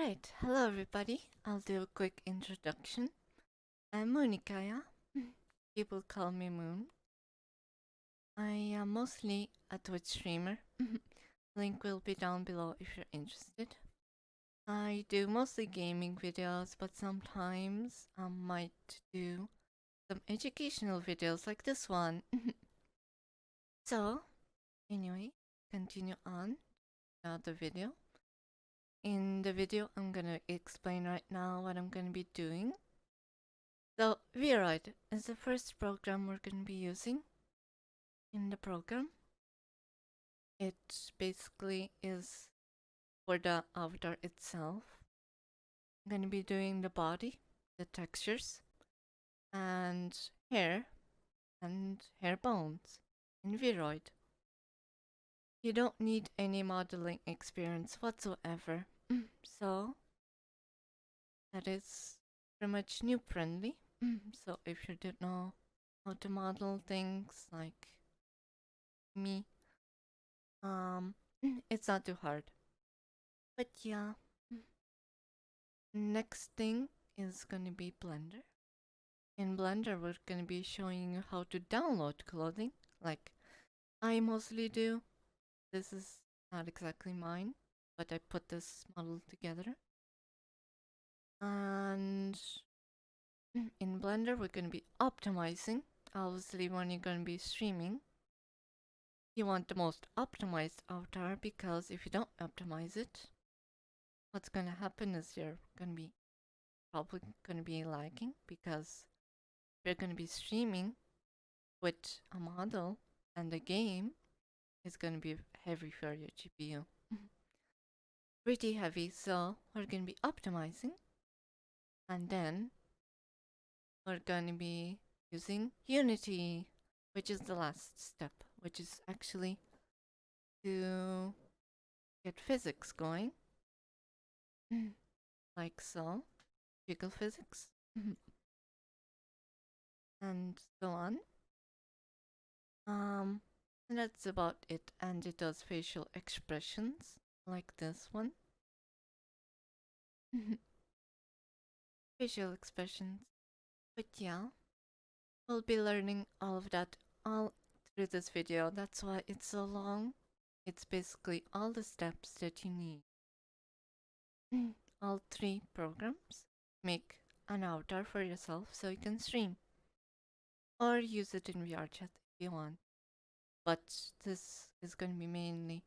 Alright, hello everybody. I'll do a quick introduction. I'm Monikaya. People call me Moon. I am mostly a Twitch streamer. Link will be down below if you're interested. I do mostly gaming videos, but sometimes I might do some educational videos like this one. So, anyway, continue on the video. In the video, I'm gonna explain right now what I'm gonna be doing. So, Vroid is the first program we're gonna be using in the program. It basically is for the avatar itself. I'm gonna be doing the body, the textures, and hair bones in Vroid. You don't need any modeling experience whatsoever. So that is pretty much noob friendly. So if you don't know how to model things like me, it's not too hard. But yeah, next thing is gonna be Blender. In Blender, we're gonna be showing you how to download clothing, like I mostly do. This is not exactly mine, but I put this model together. And in Blender, we're gonna be optimizing. Obviously, when you're gonna be streaming, you want the most optimized avatar, because if you don't optimize it, what's gonna happen is you're gonna be probably gonna be lagging, because you're gonna be streaming with a model and the game is gonna be heavy for your GPU. Pretty heavy, so we're gonna be optimizing, and then we're gonna be using Unity, which is the last step, which is actually to get physics going, like so, jiggle physics, and so on. And that's about it, and it does facial expressions, like this one. Facial expressions. But yeah, we'll be learning all of that all through this video. That's why it's so long. It's basically all the steps that you need. All three programs. Make an avatar for yourself so you can stream. Or use it in VR chat if you want. But this is going to be mainly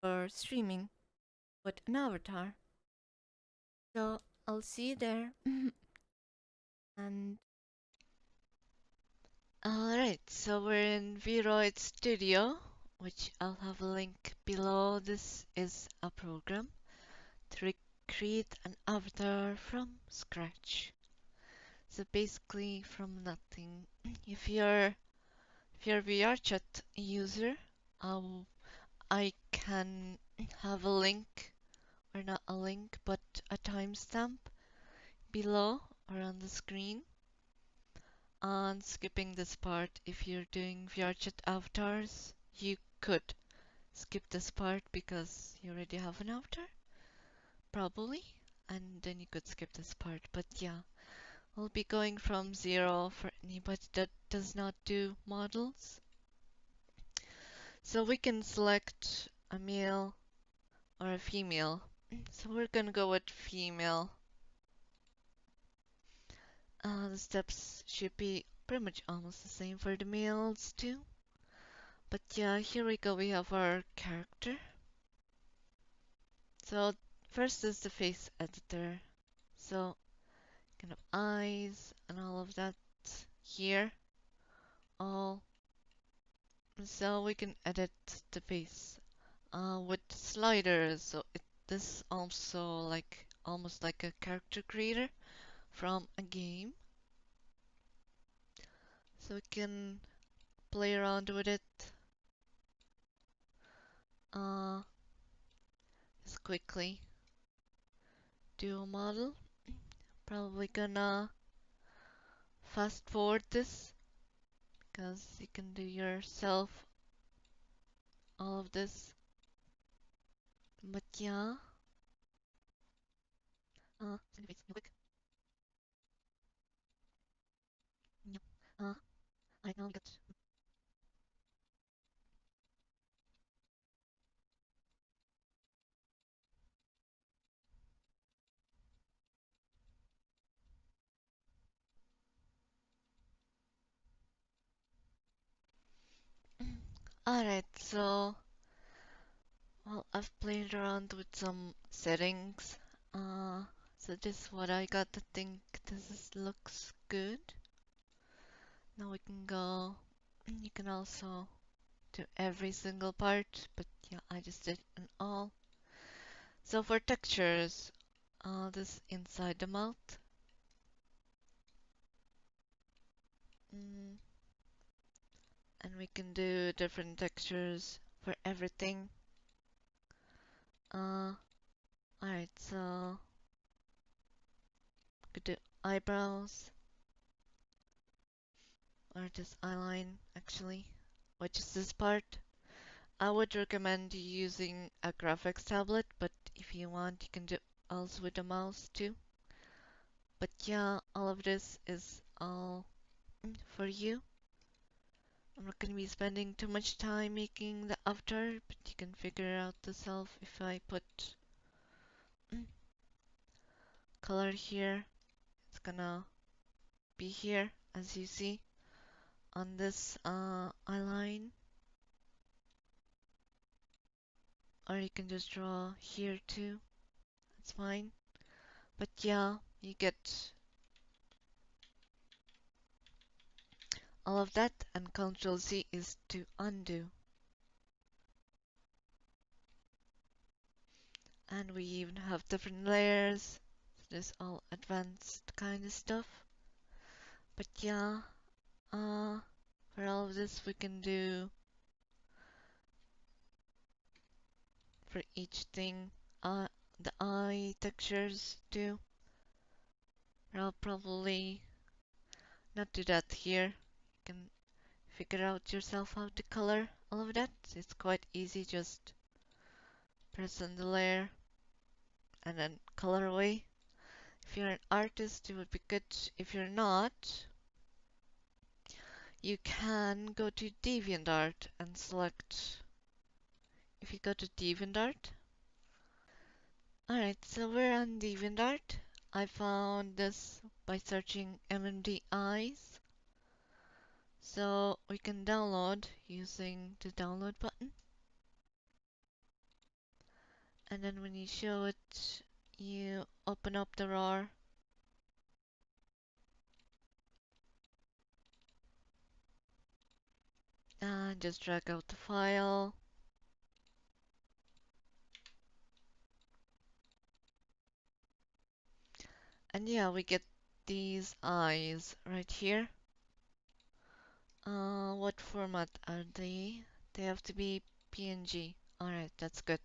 for streaming with an avatar. So I'll see you there. And alright, so we're in Vroid Studio, which I'll have a link below. This is a program to create an avatar from scratch. So basically from nothing. If you're a VRChat user, I can have a link, or not a link, but a timestamp below or on the screen on skipping this part. If you're doing VRChat avatars, you could skip this part because you already have an avatar, probably, and then you could skip this part. But yeah, we'll be going from 0 for anybody that does not do models. So we can select a male or a female. So we're gonna go with female. The steps should be pretty much almost the same for the males too. But yeah, here we go, we have our character. So first is the face editor. So kind of eyes and all of that here. All. So we can edit the face with sliders. So this also like almost like a character creator from a game. So we can play around with it. Just quickly do a model. Probably gonna fast forward this because you can do yourself all of this. But yeah, Anyways, real quick. Yep. Alright, now we got. Alright, so well, I've played around with some settings. Uh, so this is what I got. I think looks good. Now we can go. You can also do every single part, but yeah, I just did an all. So for textures, this inside the mouth. Mm, and we can do different textures for everything. Alright, so we could do eyebrows, or just eyeline actually, which is this part. I would recommend using a graphics tablet, but if you want, you can do also with the mouse too. But yeah, all of this is all for you. I'm not going to be spending too much time making the avatar, but you can figure out yourself if I put color here. It's gonna be here, as you see, on this eyeline. Or you can just draw here too. That's fine. But yeah, you get all of that, and Ctrl C is to undo. And we even have different layers. This all advanced kind of stuff. But yeah, for all of this we can do for each thing. The eye textures too. I'll probably not do that here. You can figure out yourself how to color all of that. It's quite easy, just press on the layer and then color away. If you're an artist, it would be good. If you're not, you can go to DeviantArt and select. If you go to DeviantArt, alright, so we're on DeviantArt. I found this by searching MMD eyes. So we can download using the download button. And then when you show it, you open up the RAR. And just drag out the file. And yeah, we get these eyes right here. What format are they? They have to be PNG. Alright, that's good.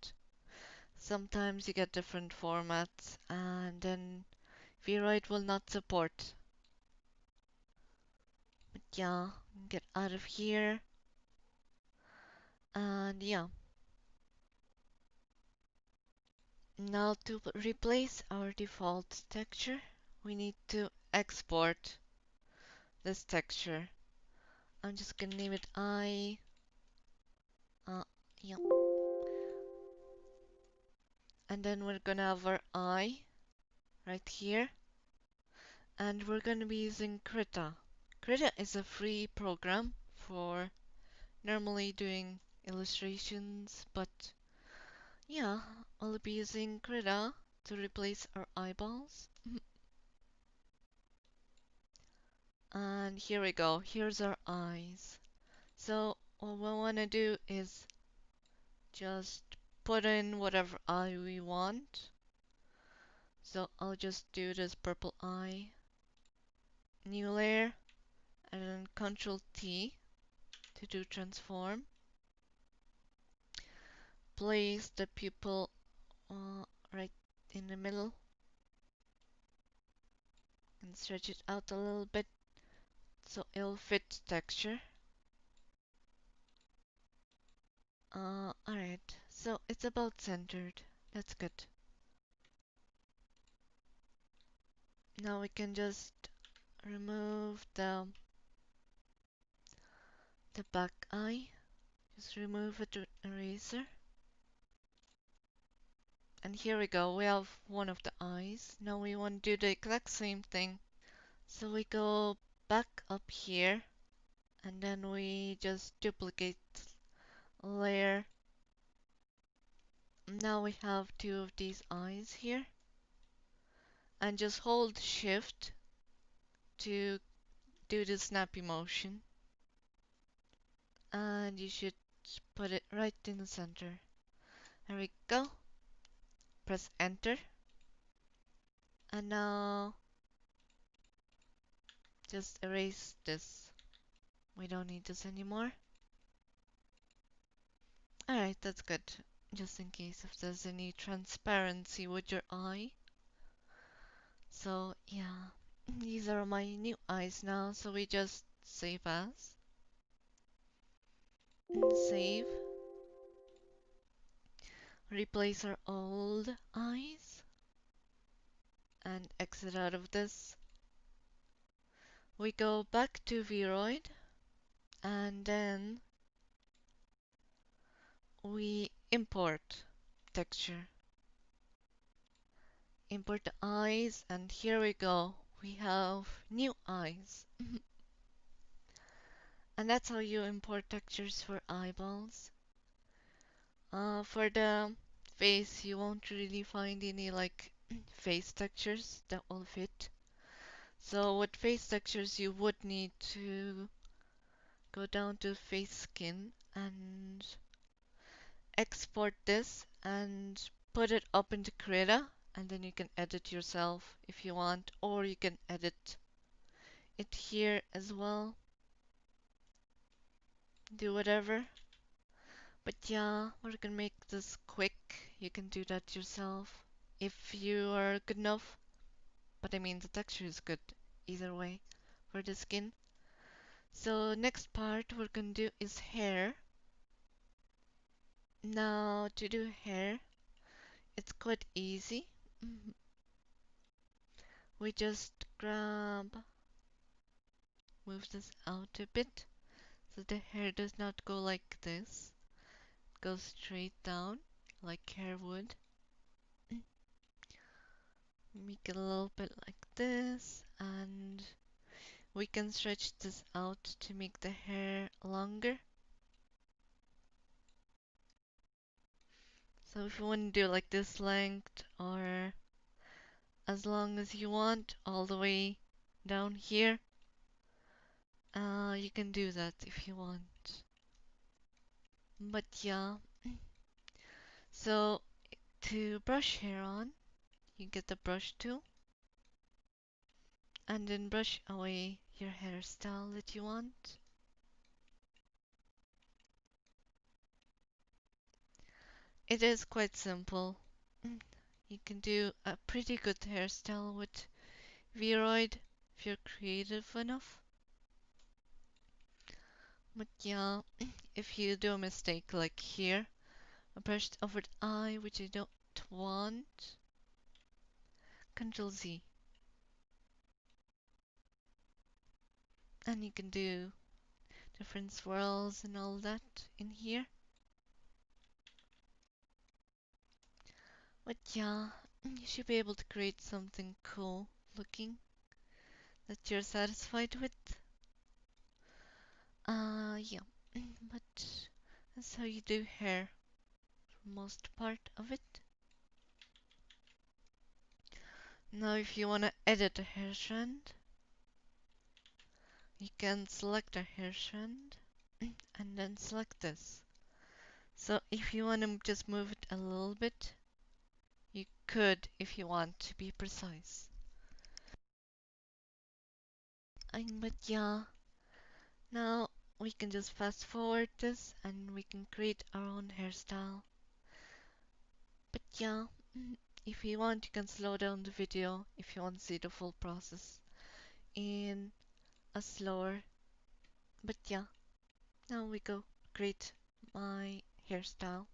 Sometimes you get different formats, and then Vroid will not support. But yeah, get out of here. And yeah. Now to replace our default texture, we need to export this texture. I'm just gonna name it I. Yeah. And then we're gonna have our I right here. And we're gonna be using Krita. Krita is a free program for normally doing illustrations, but yeah, I'll be using Krita to replace our eyeballs. And here we go. Here's our eyes. So what we want to do is just put in whatever eye we want. So I'll just do this purple eye. New layer, and then Ctrl T to do transform. Place the pupil right in the middle and stretch it out a little bit so it'll fit texture. Alright, so it's about centered. That's good. Now we can just remove the back eye. Just remove it with eraser. And here we go, we have one of the eyes. Now we want to do the exact same thing. So we go back up here, and then we just duplicate a layer. Now we have two of these eyes here. And just hold Shift to do the snappy motion. And you should put it right in the center. There we go. Press Enter. And now just erase this. We don't need this anymore. Alright, that's good. Just in case if there's any transparency with your eye. So yeah, these are my new eyes now. So we just save as. Save. Replace our old eyes. And exit out of this. We go back to Vroid. And then we import texture. Import the eyes, and here we go. We have new eyes. And that's how you import textures for eyeballs. For the face, you won't really find any like face textures that will fit. So with face textures, you would need to go down to face skin and export this and put it up into Krita, and then you can edit yourself if you want, or you can edit it here as well. Do whatever. But yeah, we're gonna make this quick. You can do that yourself if you are good enough. But I mean, the texture is good either way for the skin. So next part we're gonna do is hair. Now to do hair, it's quite easy. We just move this out a bit so the hair does not go like this. It goes straight down like hair would. Make it a little bit like this, and we can stretch this out to make the hair longer. So if you want to do like this length or as long as you want all the way down here, you can do that if you want. But yeah, so to brush hair on, you get the brush tool and then brush away your hairstyle that you want. It is quite simple. You can do a pretty good hairstyle with Vroid if you're creative enough. But yeah, if you do a mistake like here, I brushed over the eye, which I don't want, Ctrl Z. And you can do different swirls and all that in here. But yeah, you should be able to create something cool looking that you're satisfied with. Yeah, but that's how you do hair for most part of it. Now if you want to edit a hair strand, you can select a hair strand and then select this. So if you want to just move it a little bit, you could if you want to be precise. But yeah, now we can just fast forward this and we can create our own hairstyle. But yeah, if you want, you can slow down the video if you want to see the full process in a slower. But yeah, now we go create my hairstyle.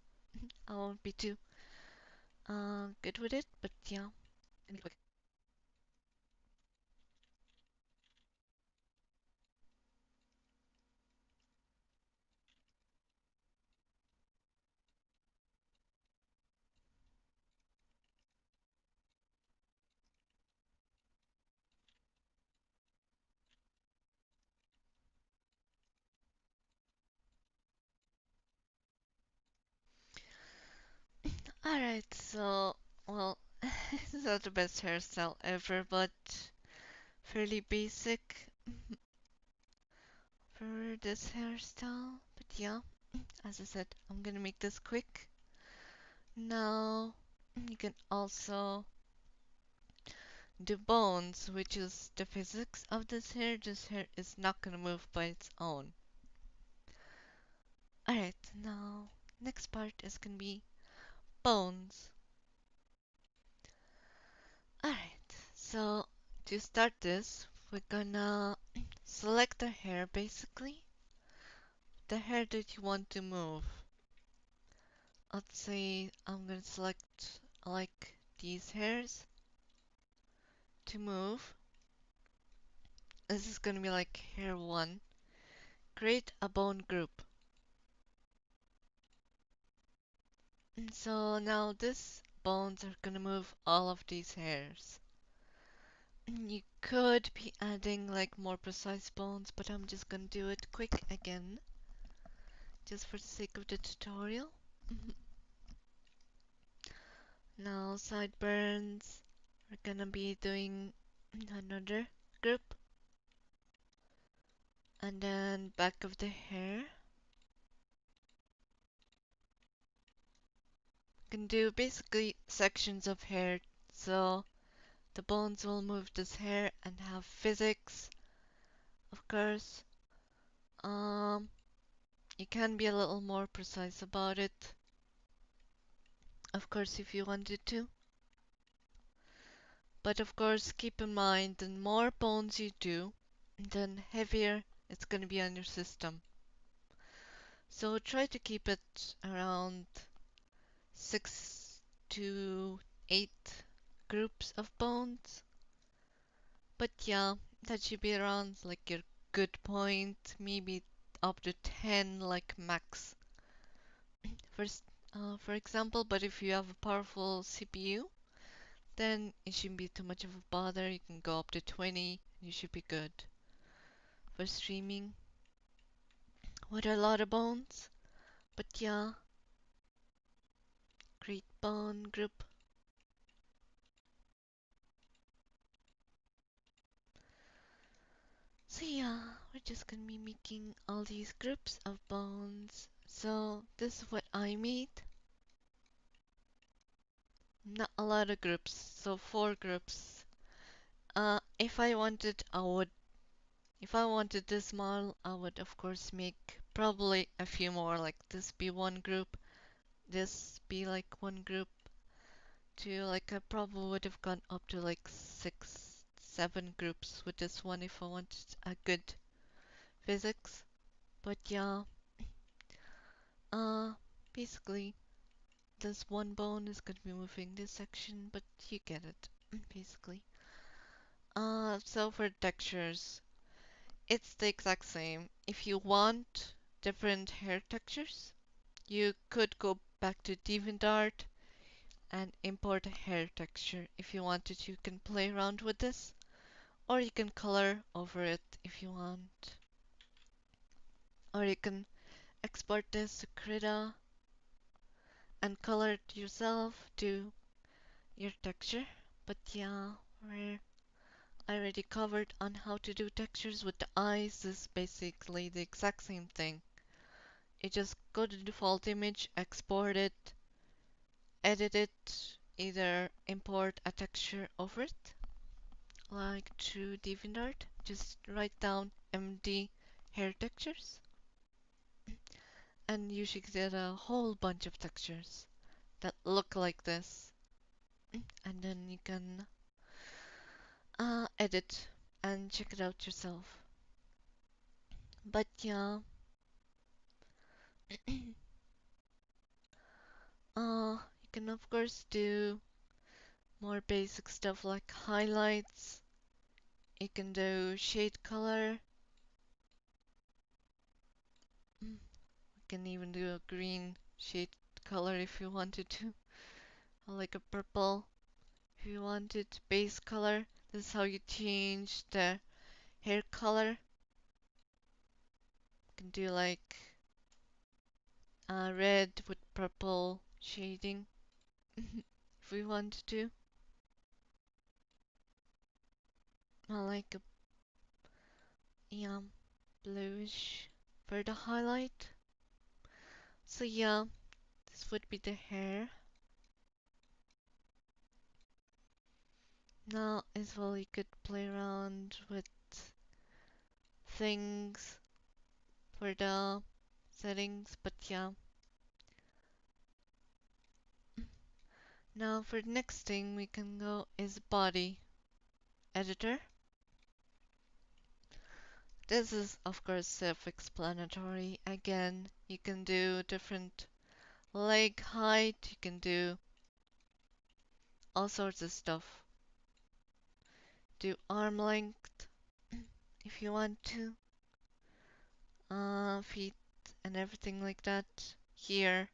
I won't be too good with it, but yeah. Alright, so, well, it's not the best hairstyle ever, but fairly basic for this hairstyle. But yeah, as I said, I'm gonna make this quick. Now, you can also do bones, which is the physics of this hair. This hair is not gonna move by its own. Alright, now, next part is gonna be bones. Alright, so to start this, we're gonna select the hair basically, the hair that you want to move. Let's say I'm gonna select like these hairs to move. This is gonna be like hair 1. Create a bone group. And so now this bones are gonna move all of these hairs. You could be adding like more precise bones, but I'm just gonna do it quick again, just for the sake of the tutorial. Now sideburns, we're gonna be doing another group, and then back of the hair. Can do basically sections of hair, so the bones will move this hair and have physics, of course. You can be a little more precise about it, of course, if you wanted to. But of course, keep in mind, the more bones you do, then heavier it's gonna be on your system. So try to keep it around 6 to 8 groups of bones. But yeah, that should be around like your good point, maybe up to 10 like max. First, for example, but if you have a powerful CPU, then it shouldn't be too much of a bother. You can go up to 20 and you should be good. For streaming with a lot of bones. But yeah, great bone group. So yeah, we're just gonna be making all these groups of bones. So this is what I made. Not a lot of groups, so 4 groups. If I wanted, if I wanted this model, I would of course make probably a few more, like this be one group, this be like one group, to like I probably would have gone up to like 6, 7 groups with this one if I wanted a good physics. But yeah, uh, basically this one bone is gonna be moving this section, but you get it, basically. So for textures, it's the exact same. If you want different hair textures, you could go back to DeviantArt and import a hair texture. If you wanted, you can play around with this, or you can color over it if you want. Or you can export this to Krita and color it yourself to your texture. But yeah, I already covered on how to do textures with the eyes. This is basically the exact same thing. You just go to the default image, export it, edit it, either import a texture over it, like through DeviantArt. Just write down MD hair textures, and you should get a whole bunch of textures that look like this. And then you can edit and check it out yourself. But yeah, you can of course do more basic stuff like highlights. You can do shade color. You can even do a green shade color if you wanted to, or like a purple if you wanted. Base color. This is how you change the hair color. You can do like red with purple shading. if we wanted to. I like a yeah, bluish for the highlight. So yeah, this would be the hair. Now as well you could play around with things for the settings, but yeah. Now for the next thing we can go is body editor. This is of course self-explanatory. Again, you can do different leg height, you can do all sorts of stuff. Do arm length if you want to, feet and everything like that here.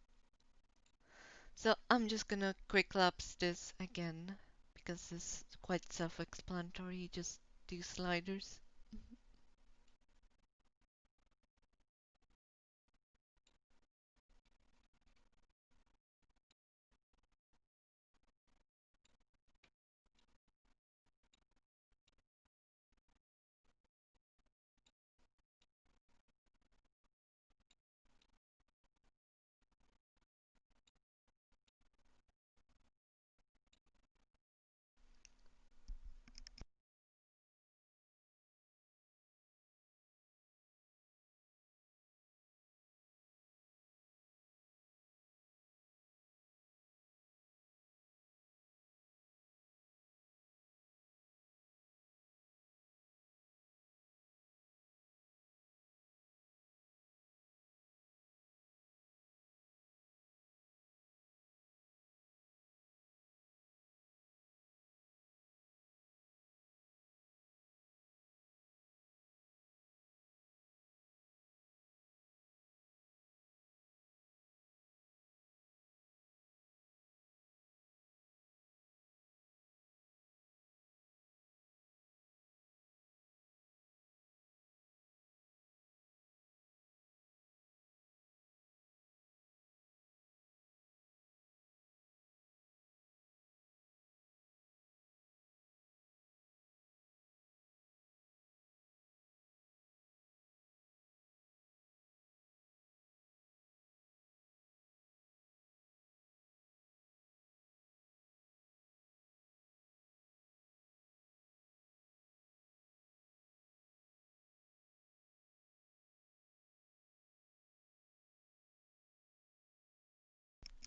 So I'm just gonna quick lapse this again because this is quite self-explanatory. You just do sliders.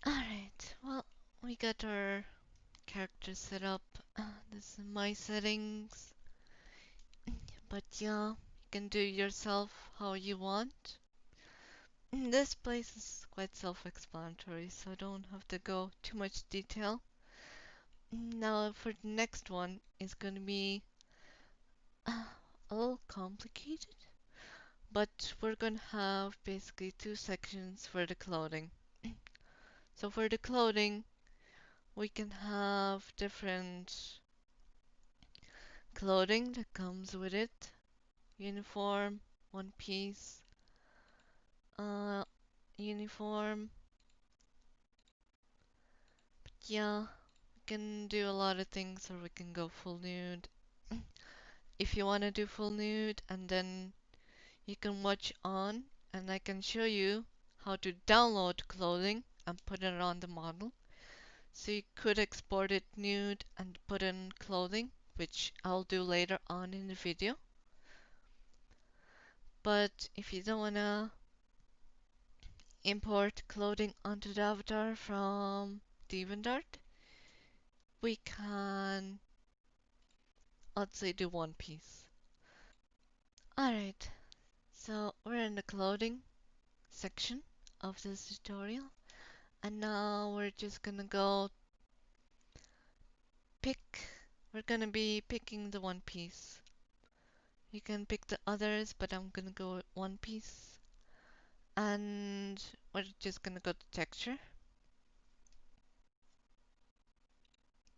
Alright, well, we got our character set up. This is my settings. But yeah, you can do yourself how you want. This place is quite self-explanatory, so I don't have to go too much detail. Now for the next one is going to be a little complicated, but we're going to have basically two sections for the clothing. So for the clothing, we can have different clothing that comes with it. Uniform, one piece, uh, uniform. Yeah, we can do a lot of things, or we can go full nude. If you want to do full nude, and then you can watch on, and I can show you how to download clothing and put it on the model. So you could export it nude and put in clothing, which I'll do later on in the video. But if you don't want to import clothing onto the avatar from DeviantArt, we can, let's say, do one piece. Alright, so we're in the clothing section of this tutorial, and now we're just gonna go pick, we're gonna be picking the one piece. You can pick the others, but I'm gonna go with one piece. And we're just gonna go to texture.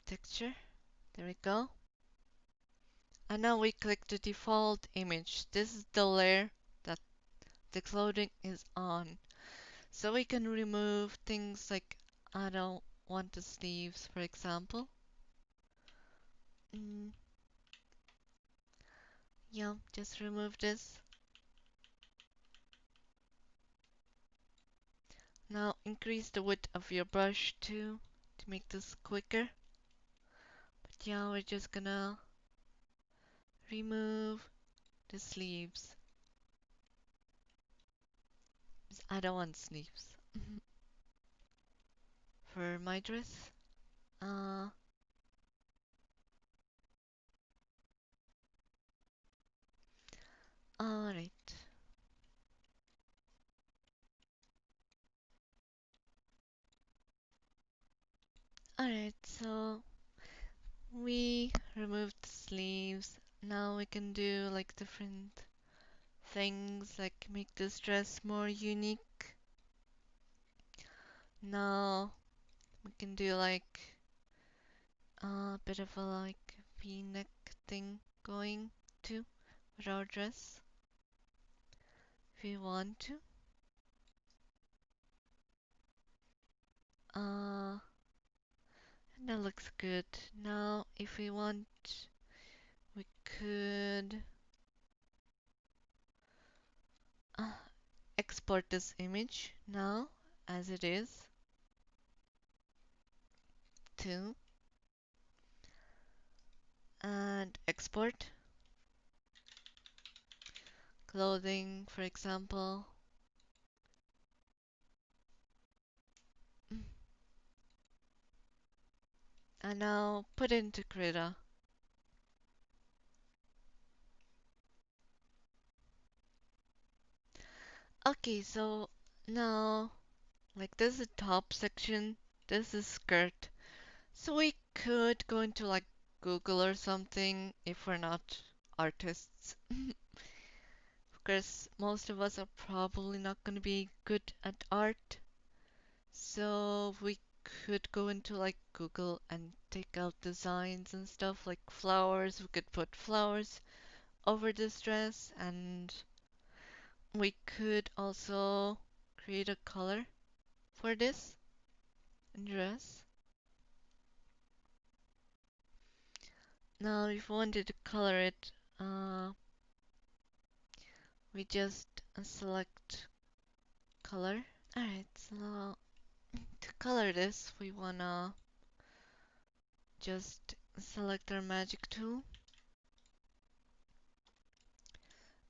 Texture, there we go. And now we click the default image. This is the layer that the clothing is on. So we can remove things like I don't want the sleeves, for example. Yeah, just remove this. Now increase the width of your brush too to make this quicker. But yeah, we're just gonna remove the sleeves. I don't want sleeves for my dress. Uh, Alright. Alright, so we removed the sleeves. Now we can do like different things, like make this dress more unique. Now we can do like a bit of a like V-neck thing going too with our dress if we want to. Uh, and that looks good. Now if we want, we could uh, export this image now as it is too, and export clothing, for example. And now put into Krita. Okay, so now, like this is top section, this is skirt. So we could go into like Google or something if we're not artists. Because most of us are probably not going to be good at art. So we could go into like Google and take out designs and stuff like flowers. We could put flowers over this dress, and we could also create a color for this dress. Now if we wanted to color it, we just select color. Alright, so to color this, we wanna just select our magic tool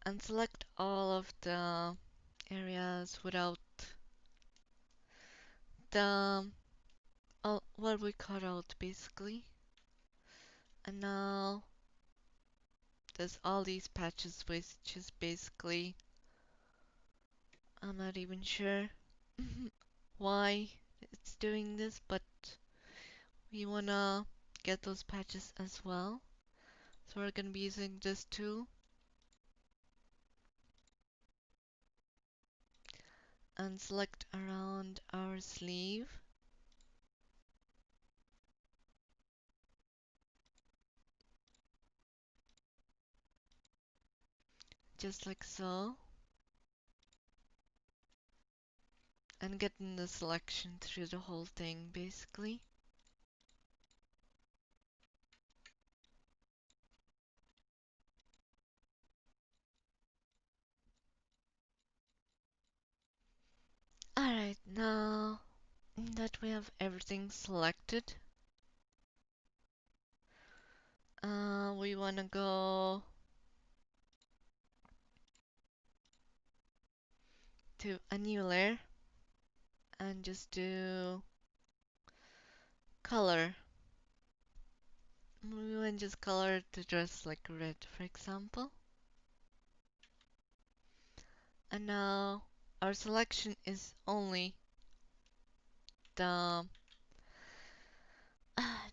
and select all of the areas without the what we cut out basically. And now there's all these patches which is basically, I'm not even sure why it's doing this, but we wanna get those patches as well. So we're gonna be using this tool and select around our sleeve. Just like so. And getting the selection through the whole thing basically. Alright, now that we have everything selected, we wanna go to a new layer and just do color. We want to just color the dress like red, for example. And now our selection is only the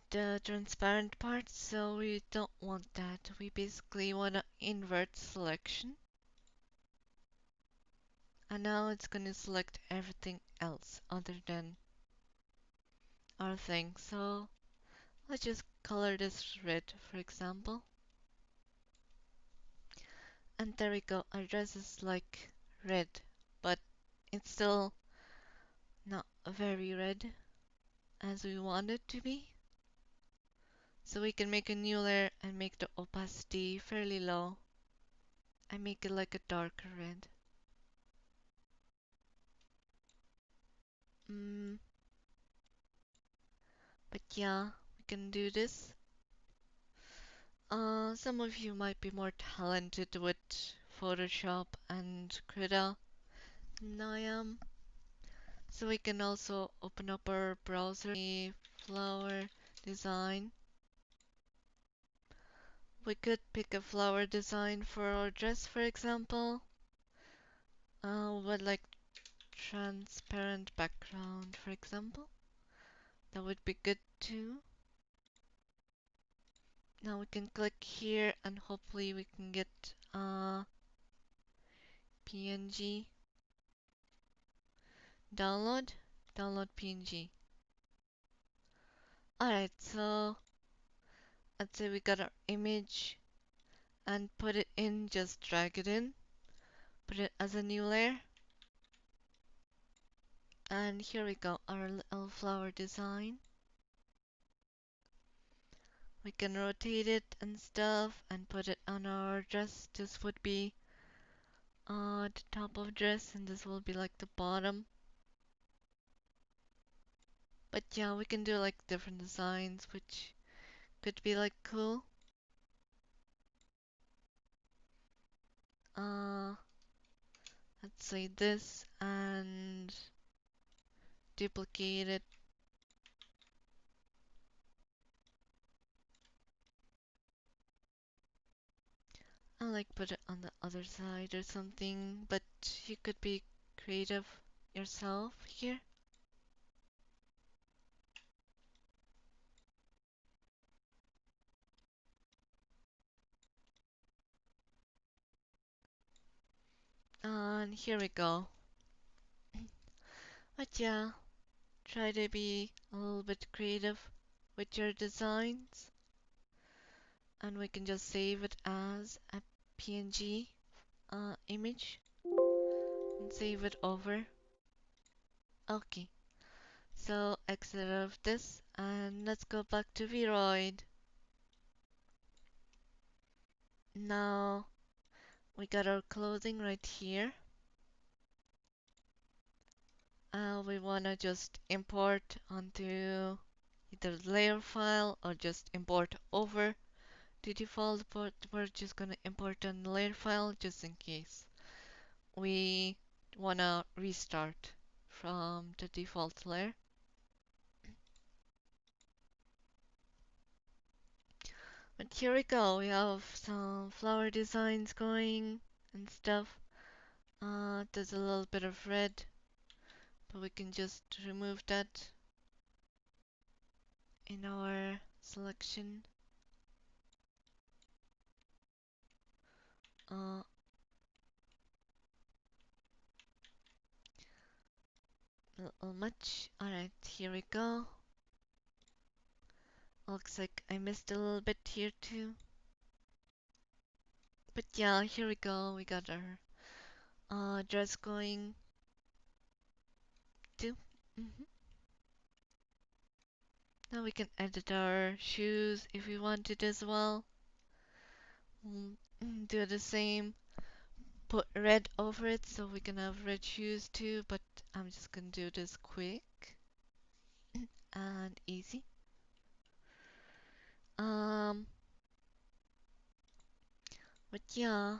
the transparent part, so we don't want that. We basically want to invert selection. And now it's going to select everything else other than our thing. So let's just color this red, for example. And there we go. Our dress is like red, but it's still not very red. as we want it to be. So we can make a new layer and make the opacity fairly low and make it like a darker red. But yeah, we can do this. Some of you might be more talented with Photoshop and Krita than I am. So we can also open up our browser, flower design. We could pick a flower design for our dress, for example. With like transparent background, for example. That would be good too. Now we can click here and hopefully we can get PNG. Download PNG. Alright, so let's say we got our image and put it in, just drag it in, put it as a new layer. And here we go, our little flower design. We can rotate it and stuff and put it on our dress. This would be the top of dress and this will be like the bottom. But yeah, we can do like different designs which could be like cool. Let's say this and duplicate it. And like put it on the other side or something, but you could be creative yourself here. And here we go. But yeah, try to be a little bit creative with your designs. And we can just save it as a PNG image and save it over. Okay, so exit out of this and let's go back to Vroid. Now we got our clothing right here. We wanna just import onto either the layer file or just import over the default, but we're just gonna import on the layer file just in case we wanna restart from the default layer. But here we go, we have some flower designs going and stuff. There's a little bit of red, but we can just remove that in our selection. A little much. Alright, here we go. Looks like I missed a little bit here too. But yeah, here we go. We got our dress going too. Now we can edit our shoes if we wanted as well. Do the same. Put red over it so we can have red shoes too, but I'm just gonna do this quick and easy. But yeah,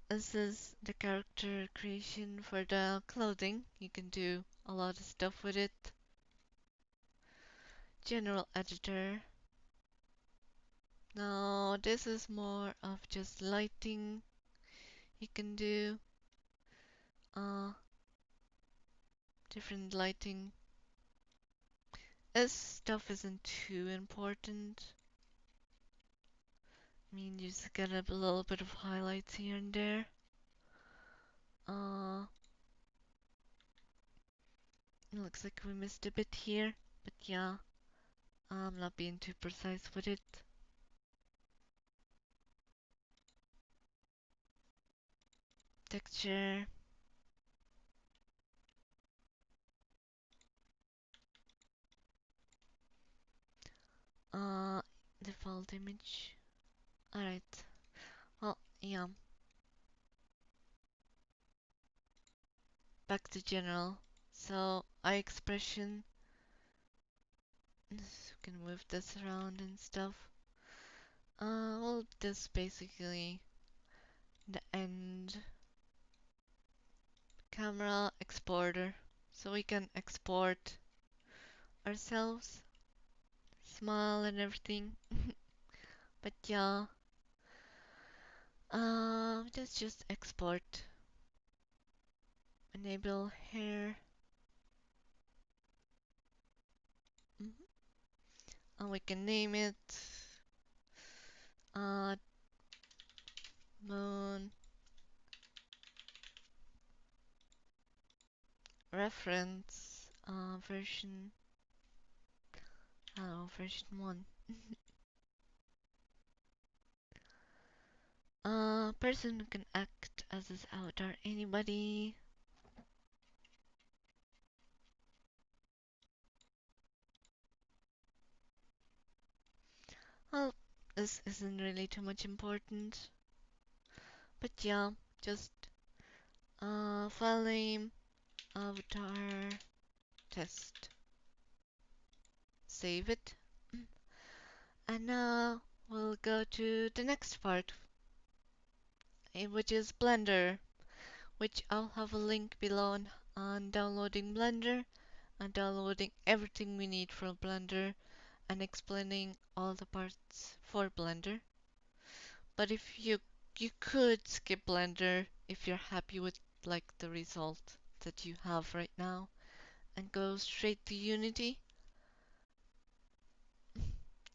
this is the character creation for the clothing. You can do a lot of stuff with it. General editor. Now this is more of just lighting. You can do different lighting. This stuff isn't too important. I mean, you just get a little bit of highlights here and there. It looks like we missed a bit here, but yeah, I'm not being too precise with it. Texture. default image. Alright. Well, yeah. Back to general. So eye expression. We can move this around and stuff. Well, this basically the end camera exporter. So we can export ourselves, smile and everything. But yeah, let's just export. Enable hair. And we can name it uh, moon reference version. Oh, version 1. Person who can act as his avatar. Anybody? Well, this isn't really too much important. But yeah, just file name, avatar, test. Save it. And now we'll go to the next part, which is Blender, which I'll have a link below on downloading Blender and downloading everything we need for Blender and explaining all the parts for Blender. But if you could skip Blender if you're happy with like the result that you have right now and go straight to Unity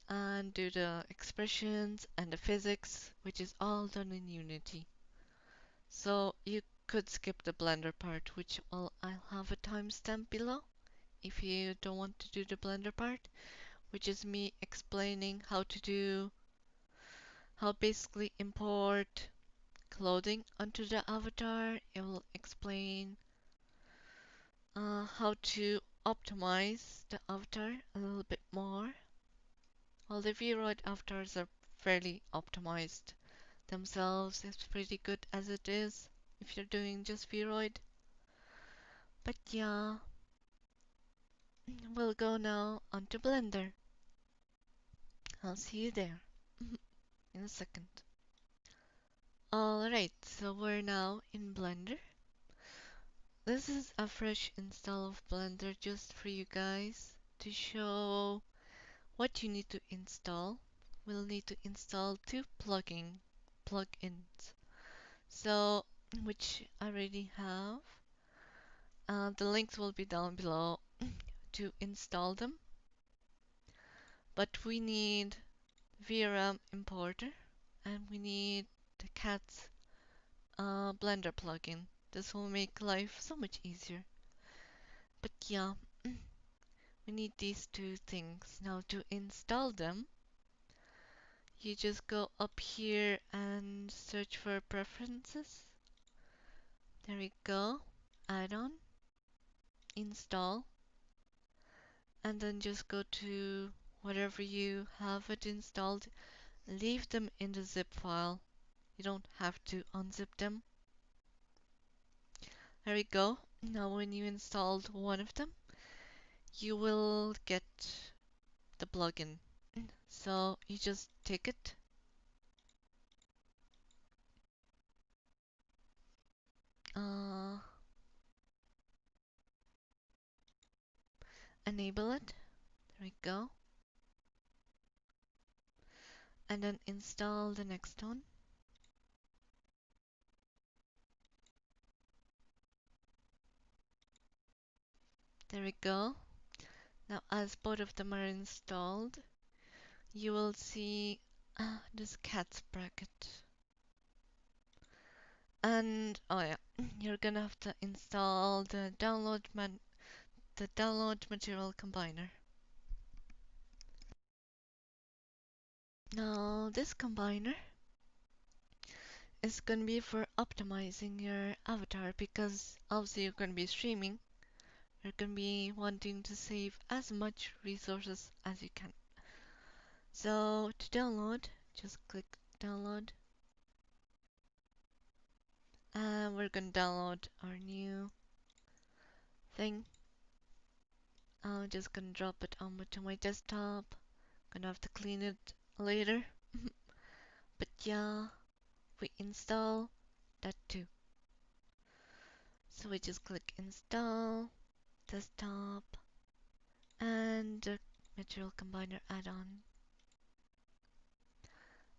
and do the expressions and the physics, which is all done in Unity. So you could skip the Blender part, which I'll have a timestamp below if you don't want to do the Blender part, which is me explaining how basically import clothing onto the avatar. It will explain how to optimize the avatar a little bit more. Well, the Vroid avatars are fairly optimized themselves. It's pretty good as it is if you're doing just Vroid. But yeah, we'll go now onto Blender. I'll see you there in a second. Alright, so we're now in Blender. This is a fresh install of Blender just for you guys to show what you need to install. We'll need to install two plugins. So, which I already have. The links will be down below to install them. But we need VRAM importer and we need the cat's Blender plugin. This will make life so much easier. But yeah, we need these two things. Now to install them, you just go up here and search for preferences. There we go. Add-on, install, and then just go to whatever you have it installed. Leave them in the zip file. You don't have to unzip them. There we go. Now when you installed one of them, you will get the plugin. So you just take it, enable it. There we go. And then install the next one. There we go. Now as both of them are installed, you will see this cat's bracket. And oh yeah, you're gonna have to install the download material combiner. Now this combiner is gonna be for optimizing your avatar because obviously you're gonna be streaming. You're gonna be wanting to save as much resources as you can. So to download, just click download. And we're gonna download our new thing. I'm just gonna drop it onto my desktop. Gonna have to clean it later. But yeah, we install that too. So we just click install, desktop, and the material combiner add-on.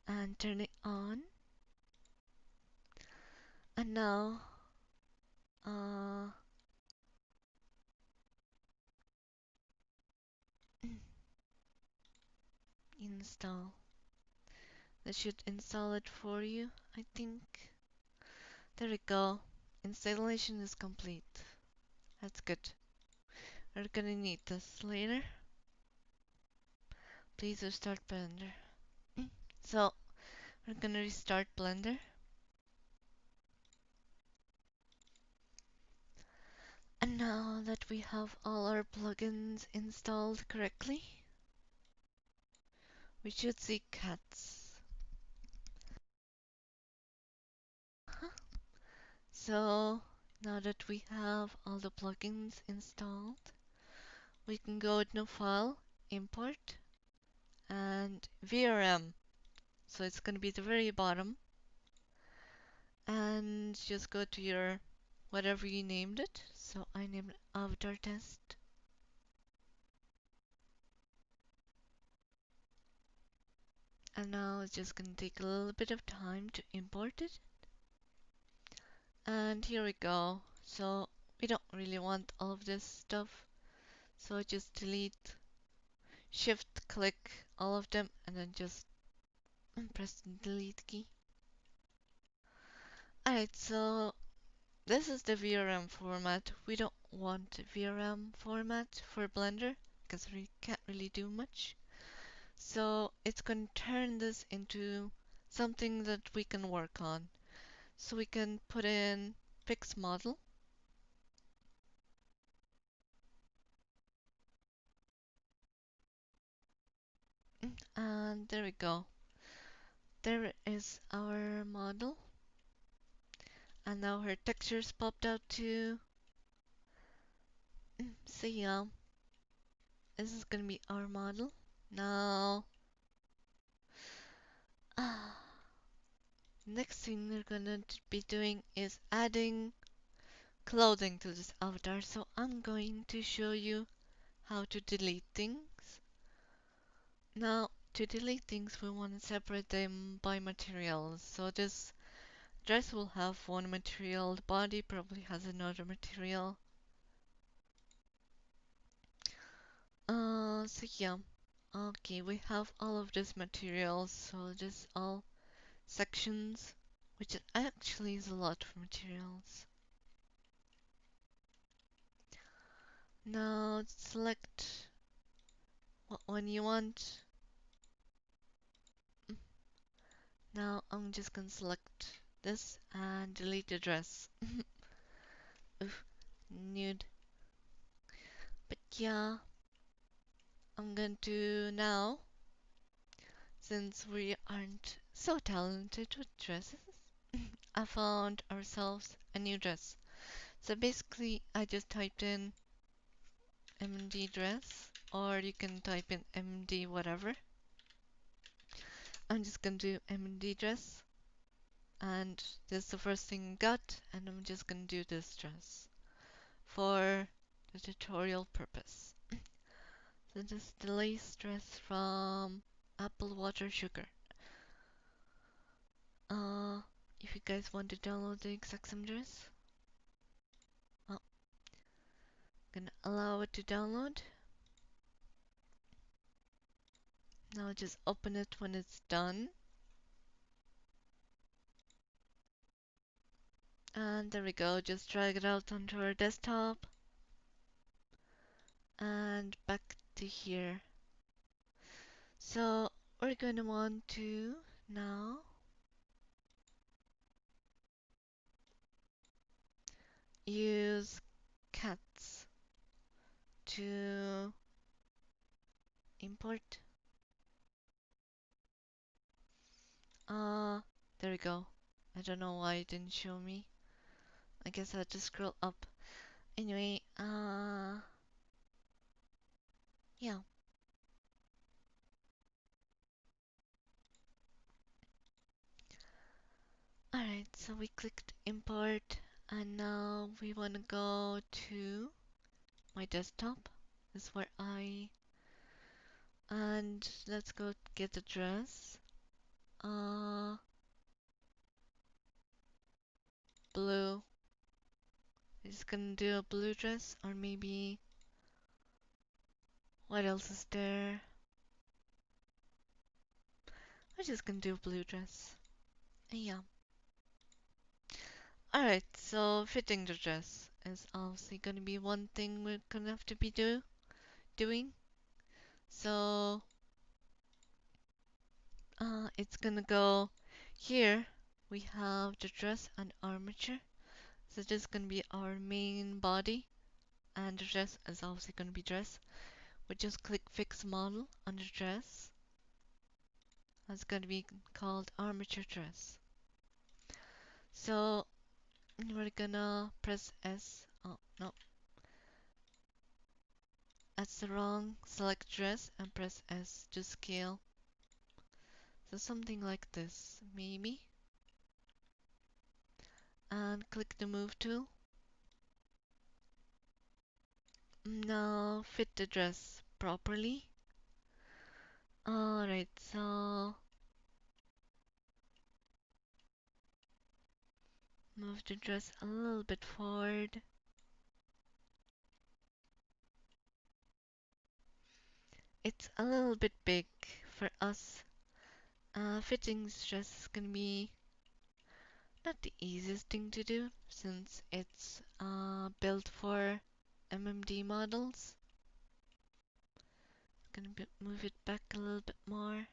And turn it on. And now, install. That should install it for you, I think. There we go. Installation is complete. That's good. We're gonna need this later. Please restart Blender. So, we're gonna restart Blender. And now that we have all our plugins installed correctly, we should see cats. So, now that we have all the plugins installed, we can go to File, Import, and VRM. So it's going to be the very bottom. And just go to your whatever you named it. So I named it Avatar Test. And now it's just going to take a little bit of time to import it. And here we go. So we don't really want all of this stuff. So just delete, shift click all of them, and then just press the delete key. Alright, so this is the VRM format. We don't want VRM format for Blender because we can't really do much. So it's going to turn this into something that we can work on. So we can put in fix model. And there we go. There is our model. And now her textures popped out too. So yeah, this is gonna be our model. Now, next thing we're gonna be doing is adding clothing to this avatar. So I'm going to show you how to delete things. Now, to delete things, we want to separate them by materials. So this dress will have one material, the body probably has another material. So yeah. Okay, we have all of these materials, so this all sections, which actually is a lot of materials. Now select what one you want. Now I'm just gonna select this and delete the dress. Oof, nude. But yeah, I'm going to now, since we aren't so talented with dresses, I found ourselves a new dress. So basically, I just typed in MD dress, or you can type in MD whatever. I'm just gonna do MD dress, and this is the first thing I got, and I'm just gonna do this dress for the tutorial purpose. So this is the lace dress from Apple Water Sugar. If you guys want to download the exact same dress, well, I'm gonna allow it to download. Now just open it when it's done. And there we go, just drag it out onto our desktop. And back to here. So we're going to want to now use cats to import we go. I don't know why it didn't show me. I guess I had to scroll up. Anyway, yeah. Alright, so we clicked import and now we want to go to my desktop. This is where and let's go get the dress. Blue. I'm just gonna do a blue dress or maybe what else is there? I'm just gonna do a blue dress. Yeah. Alright, so fitting the dress is obviously gonna be one thing we're gonna have to be doing. So it's gonna go here. We have the dress and armature. So this is gonna be our main body, and the dress is obviously gonna be dress. We just click fix model on the dress. That's gonna be called armature dress. So we're gonna press S. Oh no, that's the wrong. Select dress and press S to scale. So something like this, maybe. And click the move tool. Now fit the dress properly. Alright, so move the dress a little bit forward. It's a little bit big for us. Fitting this dress is gonna be not the easiest thing to do since it's built for MMD models. Gonna move it back a little bit more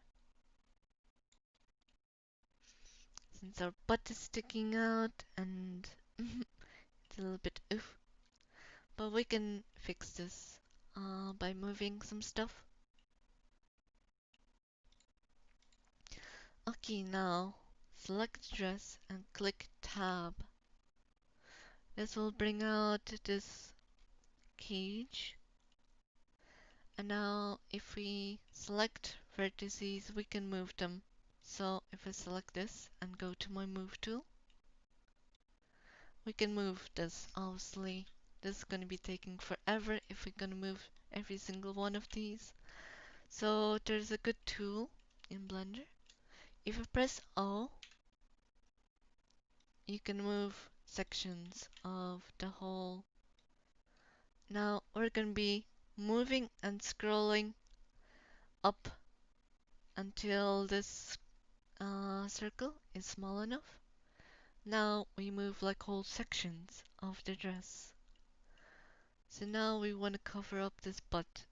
since our butt is sticking out and it's a little bit oof. But we can fix this by moving some stuff. Okay, now select dress and click tab. This will bring out this cage. And now if we select vertices, we can move them. So if I select this and go to my move tool, we can move this. Obviously, this is going to be taking forever if we're going to move every single one of these. So there's a good tool in Blender. If you press O, you can move sections of the whole. Now we're going to be moving and scrolling up until this circle is small enough. Now we move like whole sections of the dress. So now we want to cover up this butt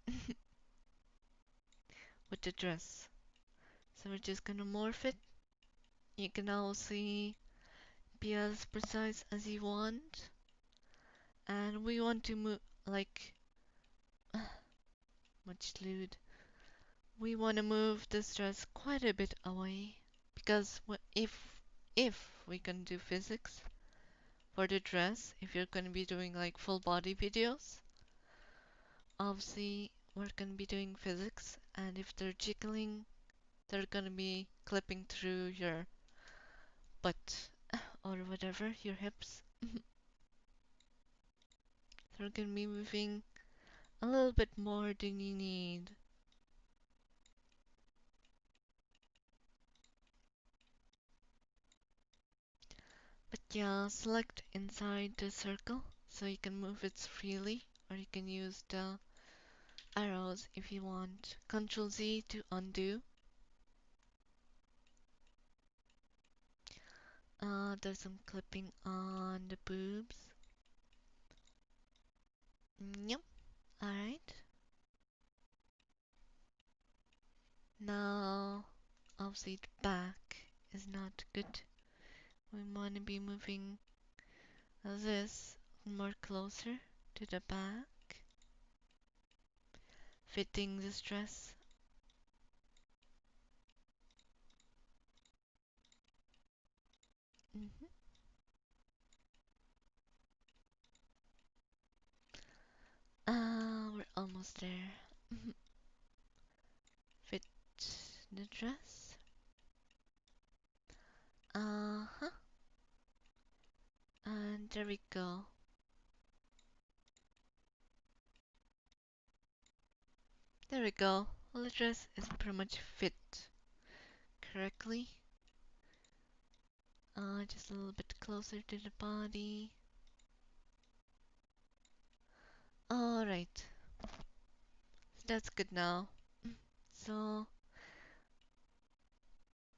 with the dress. So we're just gonna morph it. You can also be as precise as you want. And we want to move like much lewd. We want to move this dress quite a bit away because if we can do physics for the dress, if you're going to be doing like full body videos, obviously we're going to be doing physics, and if they're jiggling, they're going to be clipping through your butt or whatever, your hips. They're going to be moving a little bit more than you need. But yeah, select inside the circle so you can move it freely, or you can use the arrows if you want. Ctrl Z to undo. There's some clipping on the boobs. Yep. Alright. Now, obviously the back is not good. We want to be moving this more closer to the back. Fitting this dress. Mhm. We're almost there. Mhm. Fit the dress. Uh-huh. And there we go. There we go. Well, the dress is pretty much fit correctly. Just a little bit closer to the body. Alright. That's good now. So,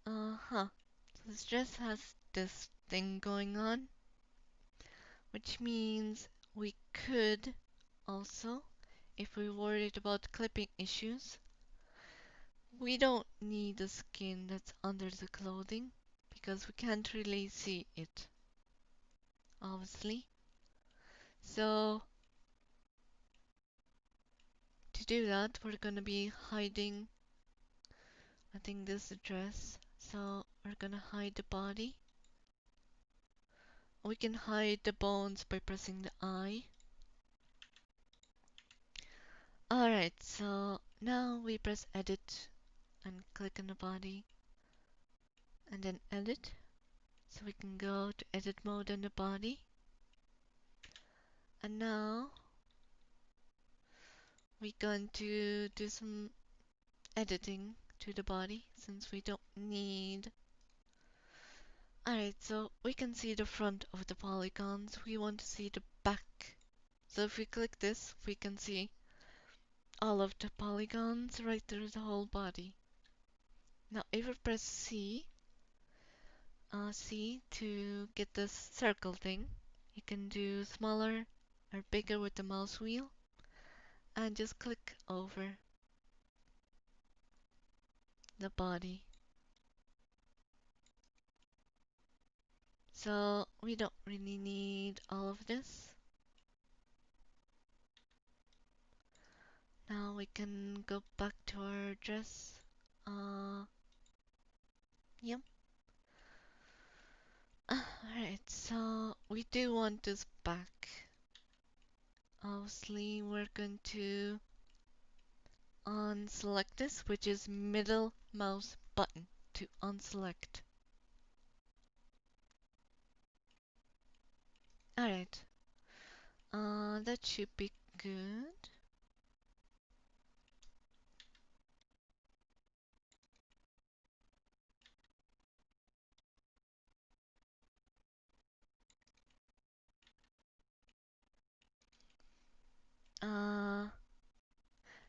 uh-huh. So this dress has this thing going on, which means we could also, if we're worried about clipping issues, we don't need the skin that's under the clothing because we can't really see it, obviously. So, to do that, we're gonna be hiding, I think this is the dress. So, we're gonna hide the body. We can hide the bones by pressing the I. Alright, so now we press edit and click on the body and then edit. So we can go to edit mode on the body. And now we're going to do some editing to the body since we don't need. Alright, so we can see the front of the polygons. We want to see the back. So if we click this, we can see all of the polygons right through the whole body. Now if we press C to get this circle thing, you can do smaller or bigger with the mouse wheel and just click over the body. So we don't really need all of this. Now we can go back to our dress. Yep. Alright, so we do want this back. Obviously, we're going to unselect this, which is middle mouse button to unselect. Alright, that should be good. Uh,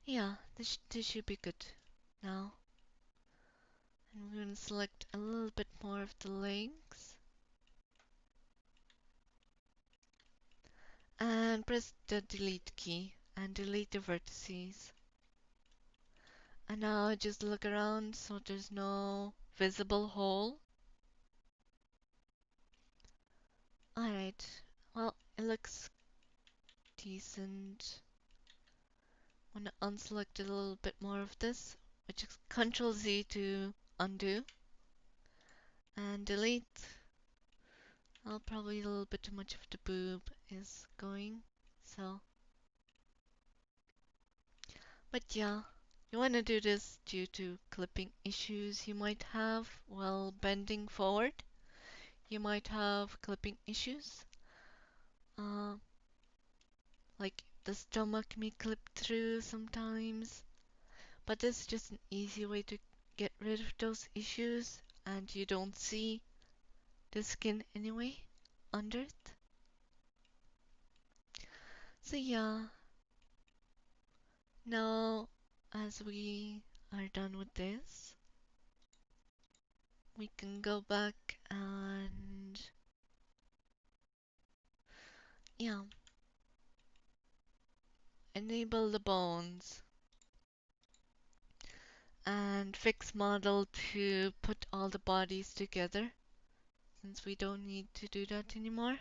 yeah, this should be good now. And we're gonna select a little bit more of the legs. And press the delete key and delete the vertices. And now just look around so there's no visible hole. Alright, well, it looks decent. I'm gonna unselect a little bit more of this, which is Ctrl Z to undo. And delete. Oh, probably a little bit too much of the boob is going, so. But yeah, you wanna do this due to clipping issues you might have while bending forward. You might have clipping issues. Uh, like the stomach may clip through sometimes. But this is just an easy way to get rid of those issues and you don't see the skin anyway under it. So yeah, now as we are done with this, we can go back and yeah, enable the bones and fix model to put all the bodies together since we don't need to do that anymore.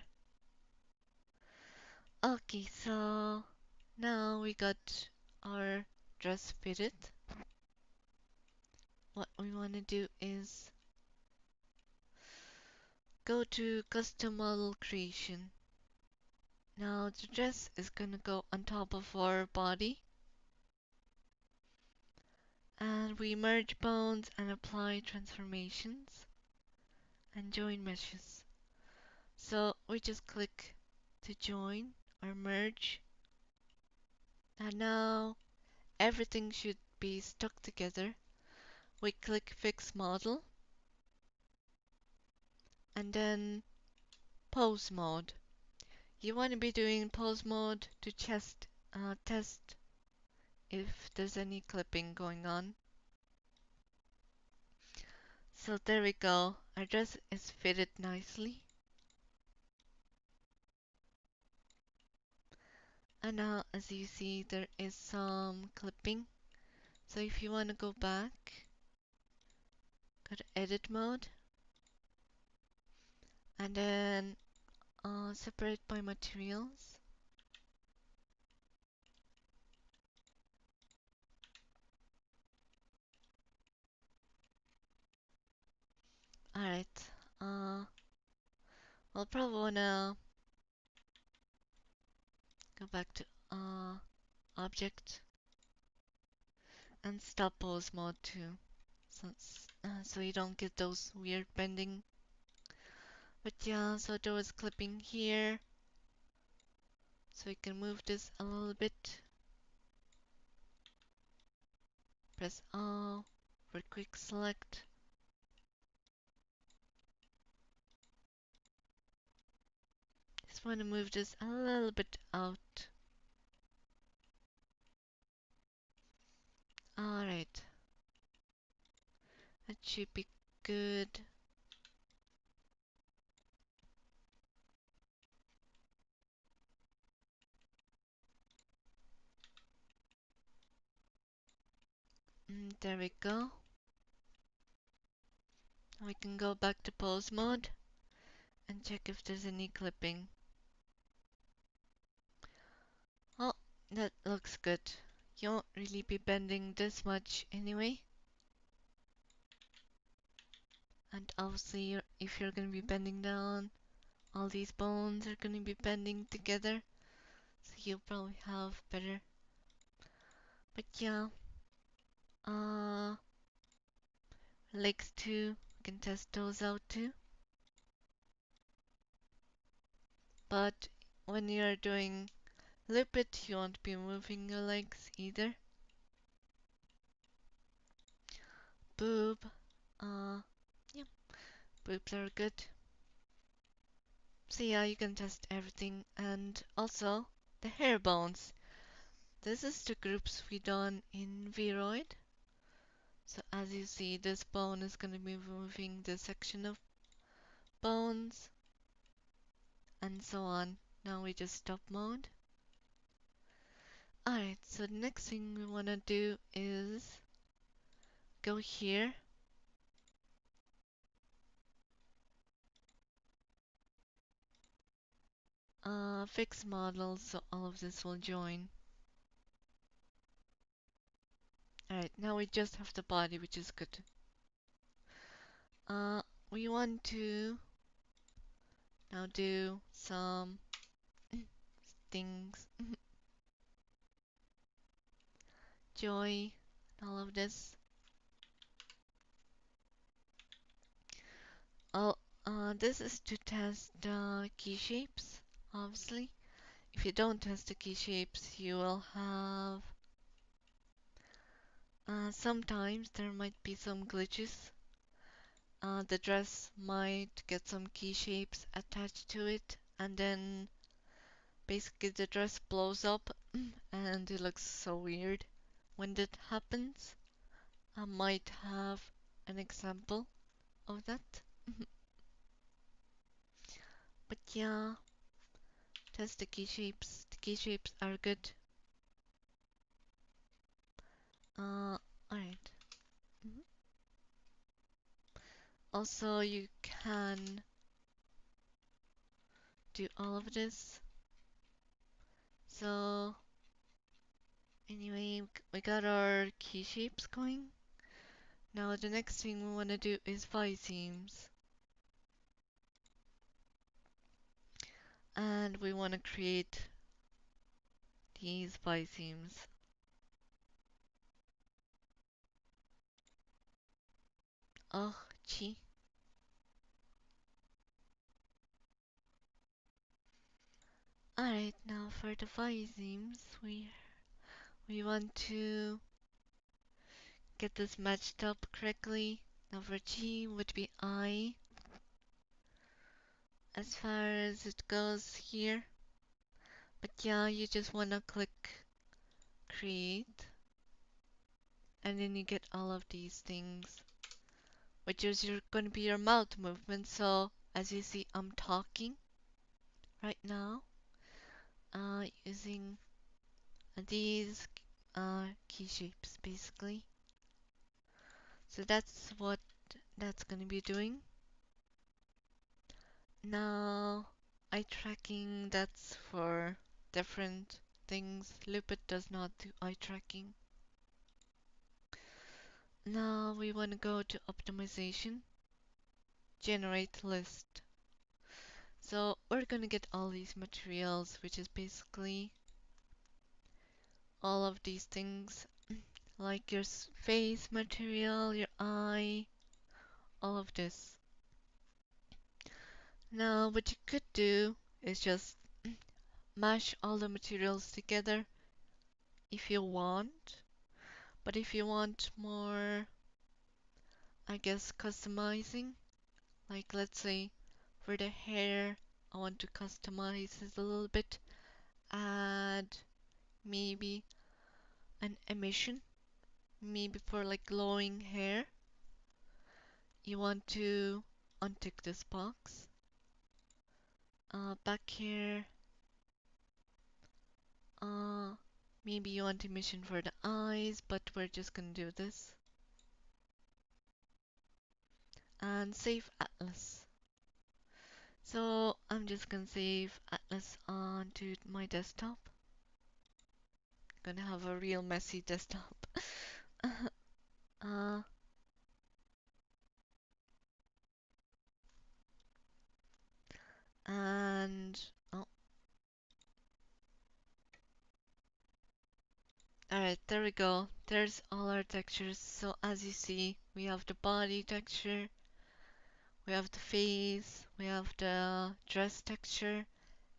Okay, so now we got our dress fitted. What we want to do is go to custom model creation. Now the dress is gonna go on top of our body. And we merge bones and apply transformations and join meshes. So we just click to join or merge. And now everything should be stuck together. We click Fix Model and then Pose Mode. You want to be doing Pose Mode to test if there's any clipping going on. So there we go. Our dress is fitted nicely. And now as you see there is some clipping. So if you want to go back, go to Edit Mode and then separate by materials. Alright, we'll probably wanna go back to Object and stop pose mode too, so you don't get those weird bending. But yeah, so there was clipping here, so we can move this a little bit. Press O for quick select. Just want to move this a little bit out. Alright. That should be good. There we go. We can go back to pose mode and check if there's any clipping. Oh, that looks good. You won't really be bending this much anyway. And obviously, if you're going to be bending down, all these bones are going to be bending together. So you'll probably have better. But yeah, legs too. We can test those out too. But when you're doing Luppet, you won't be moving your legs either. Boob. Yeah, boobs are good. So yeah, you can test everything. And also, the hair bones. This is the groups we done in Vroid. So as you see, this bone is going to be moving this section of bones, and so on. Now we just stop mode. Alright, so the next thing we want to do is go here. Fix model, so all of this will join. Alright, now we just have the body, which is good. We want to now do some things. Joy, all of this. Oh, this is to test the key shapes, obviously. If you don't test the key shapes, you will have... sometimes there might be some glitches. The dress might get some key shapes attached to it, and then basically the dress blows up, and it looks so weird. When that happens, I might have an example of that. But yeah, test the key shapes. The key shapes are good. Alright. Also, you can do all of this. So, anyway, we got our key shapes going. Now, the next thing we want to do is seams. And we want to create these biseams. Oh, gee. Alright, now for the biseams, we want to get this matched up correctly. Now for G would be I, as far as it goes here. But yeah, you just wanna click create, and then you get all of these things, which is gonna be your mouth movement. So as you see, I'm talking right now, using these key shapes basically. So that's what that's gonna be doing. Now, eye tracking, that's for different things. Luppet does not do eye tracking. Now we want to go to optimization, generate list. So we're gonna get all these materials, which is basically all of these things, like your face material, your eye, all of this. Now what you could do is just mash all the materials together if you want. But if you want more, I guess, customizing, like let's say for the hair, I want to customize it a little bit, add maybe an emission, maybe for like glowing hair, you want to untick this box. Back here, uh, maybe you want emission for the eyes, but we're just gonna do this. And save Atlas. So I'm just gonna save Atlas onto my desktop. Gonna have a real messy desktop. uh, and oh, alright, there we go. There's all our textures. So as you see, we have the body texture, we have the face, we have the dress texture,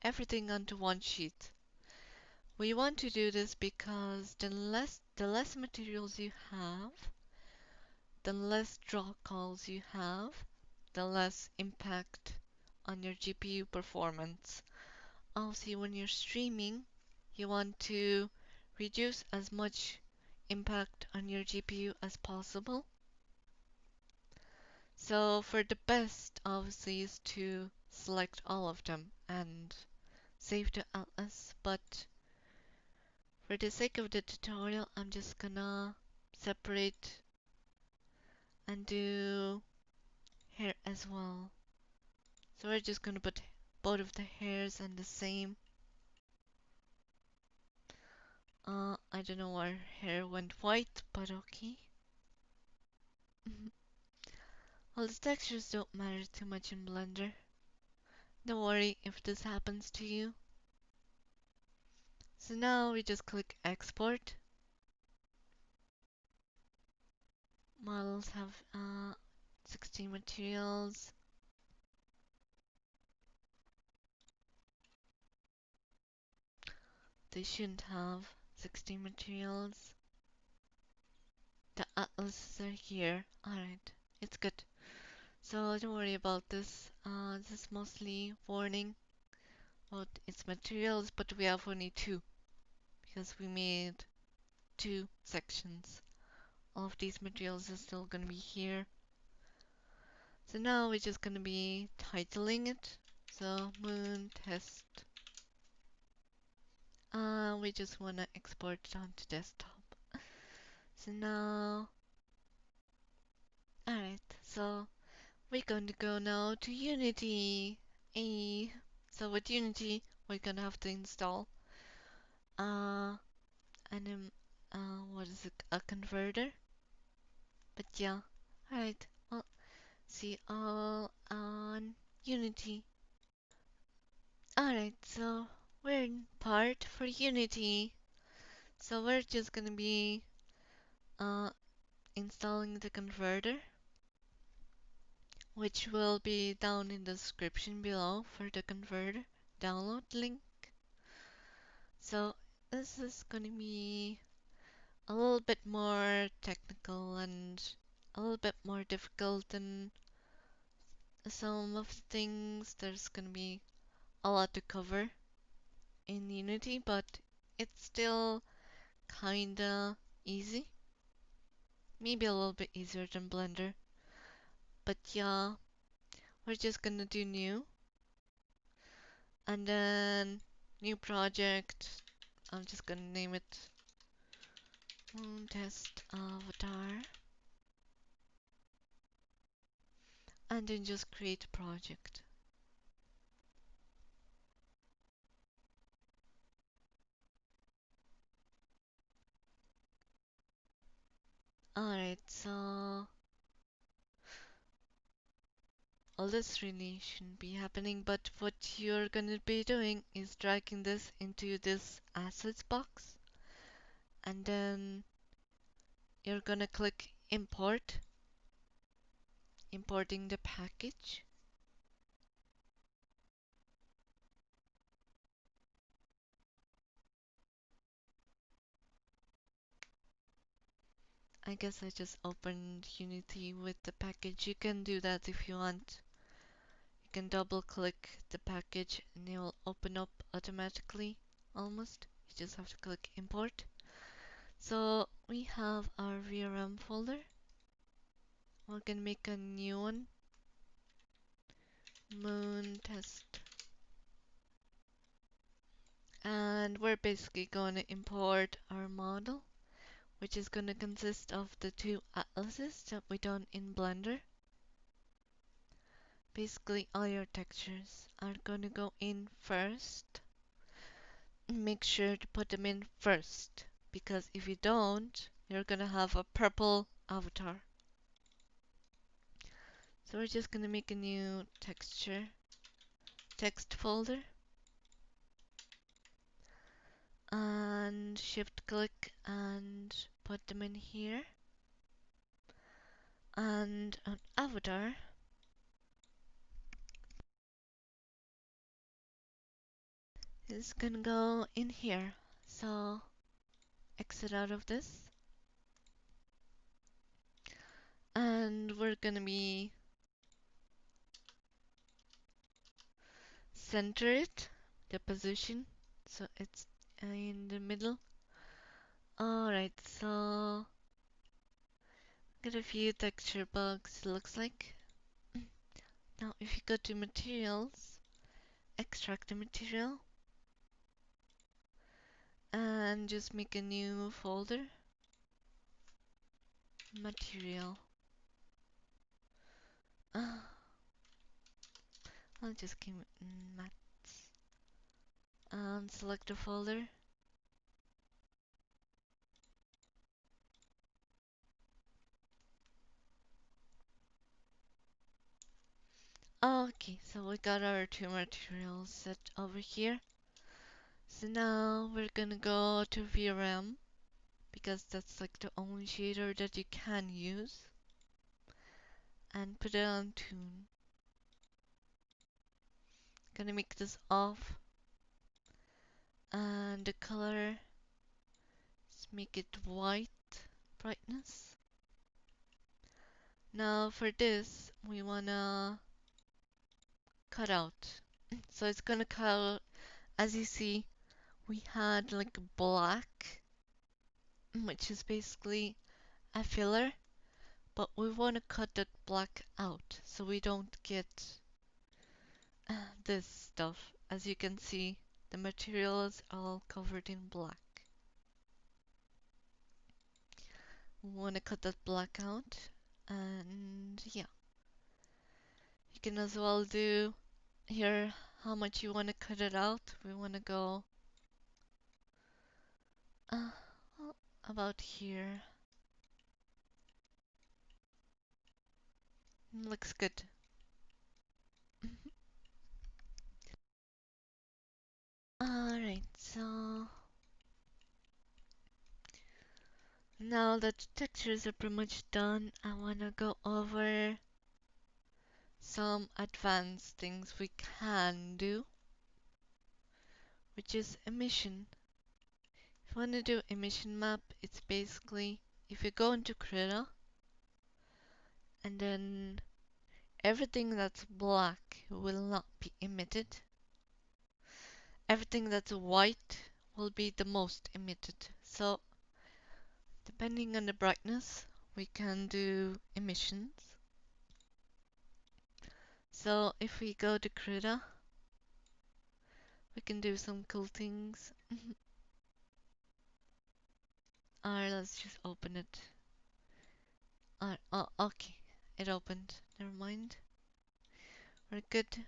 everything onto one sheet. We want to do this because the less materials you have, the less draw calls you have, the less impact on your GPU performance. Also, when you're streaming, you want to reduce as much impact on your GPU as possible. So for the best, obviously, is to select all of them and save the atlas, but for the sake of the tutorial, I'm just gonna separate and do hair as well. So we're just gonna put both of the hairs and the same. I don't know why hair went white, but okay. Well, the textures don't matter too much in Blender. Don't worry if this happens to you. So now we just click export. Models have 16 materials. They shouldn't have 16 materials. The atlases are here. Alright, it's good. So don't worry about this. This is mostly warning about its materials, but we have only two because we made two sections. All of these materials are still gonna be here. So now we're just gonna be titling it. So moon test. We just wanna export it onto desktop. So now, alright, so we're going to go now to Unity. So with Unity, we're gonna have to install uh, an what is it? A converter. But yeah, alright. Well, see all on Unity. Alright, so we're in part for Unity. So we're just gonna be uh, installing the converter, which will be down in the description below for the converter download link. So this is gonna be a little bit more technical and a little bit more difficult than some of the things. There's gonna be a lot to cover in Unity, but it's still kinda easy. Maybe a little bit easier than Blender. But yeah, we're just gonna do new. And then new project. I'm just gonna name it Test Avatar. And then just create a project. Alright, so all this really shouldn't be happening, but what you're gonna be doing is dragging this into this assets box, and then you're gonna click import, importing the package. I guess I just opened Unity with the package. You can do that if you want. You can double click the package and it will open up automatically almost. You just have to click import. So we have our VRM folder. We're gonna make a new one. Moon test. And we're basically going to import our model, which is going to consist of the two atlases that we done in Blender. Basically, all your textures are going to go in first. Make sure to put them in first, because if you don't, you're going to have a purple avatar. So we're just going to make a new texture text folder. And shift click and put them in here. And an avatar is gonna go in here. So exit out of this. And we're gonna be center it, the position, so it's in the middle. Alright, so got a few texture bugs, it looks like. Now if you go to materials, extract the material, and just make a new folder. Material. I'll just keep mats. And select a folder. Okay, so we got our two materials set over here. So now we're gonna go to VRM, because that's like the only shader that you can use, and put it on tune. Gonna make this off, and the color, let's make it white brightness. Now for this, we wanna cut out. So it's gonna cut out, as you see, we had like black, which is basically a filler. But we want to cut that black out so we don't get this stuff. As you can see, the material is all covered in black. We want to cut that black out, and yeah. You can as well do here how much you want to cut it out. We want to go well, about here. Looks good. Alright, so now that the textures are pretty much done, I wanna go over some advanced things we can do, which is emission. If you wanna do emission map, it's basically if you go into Krita and then everything that's black will not be emitted. Everything that's white will be the most emitted. So depending on the brightness, we can do emissions. So if we go to Krita, we can do some cool things. Alright, let's just open it. Oh, okay. It opened. Never mind. We're good.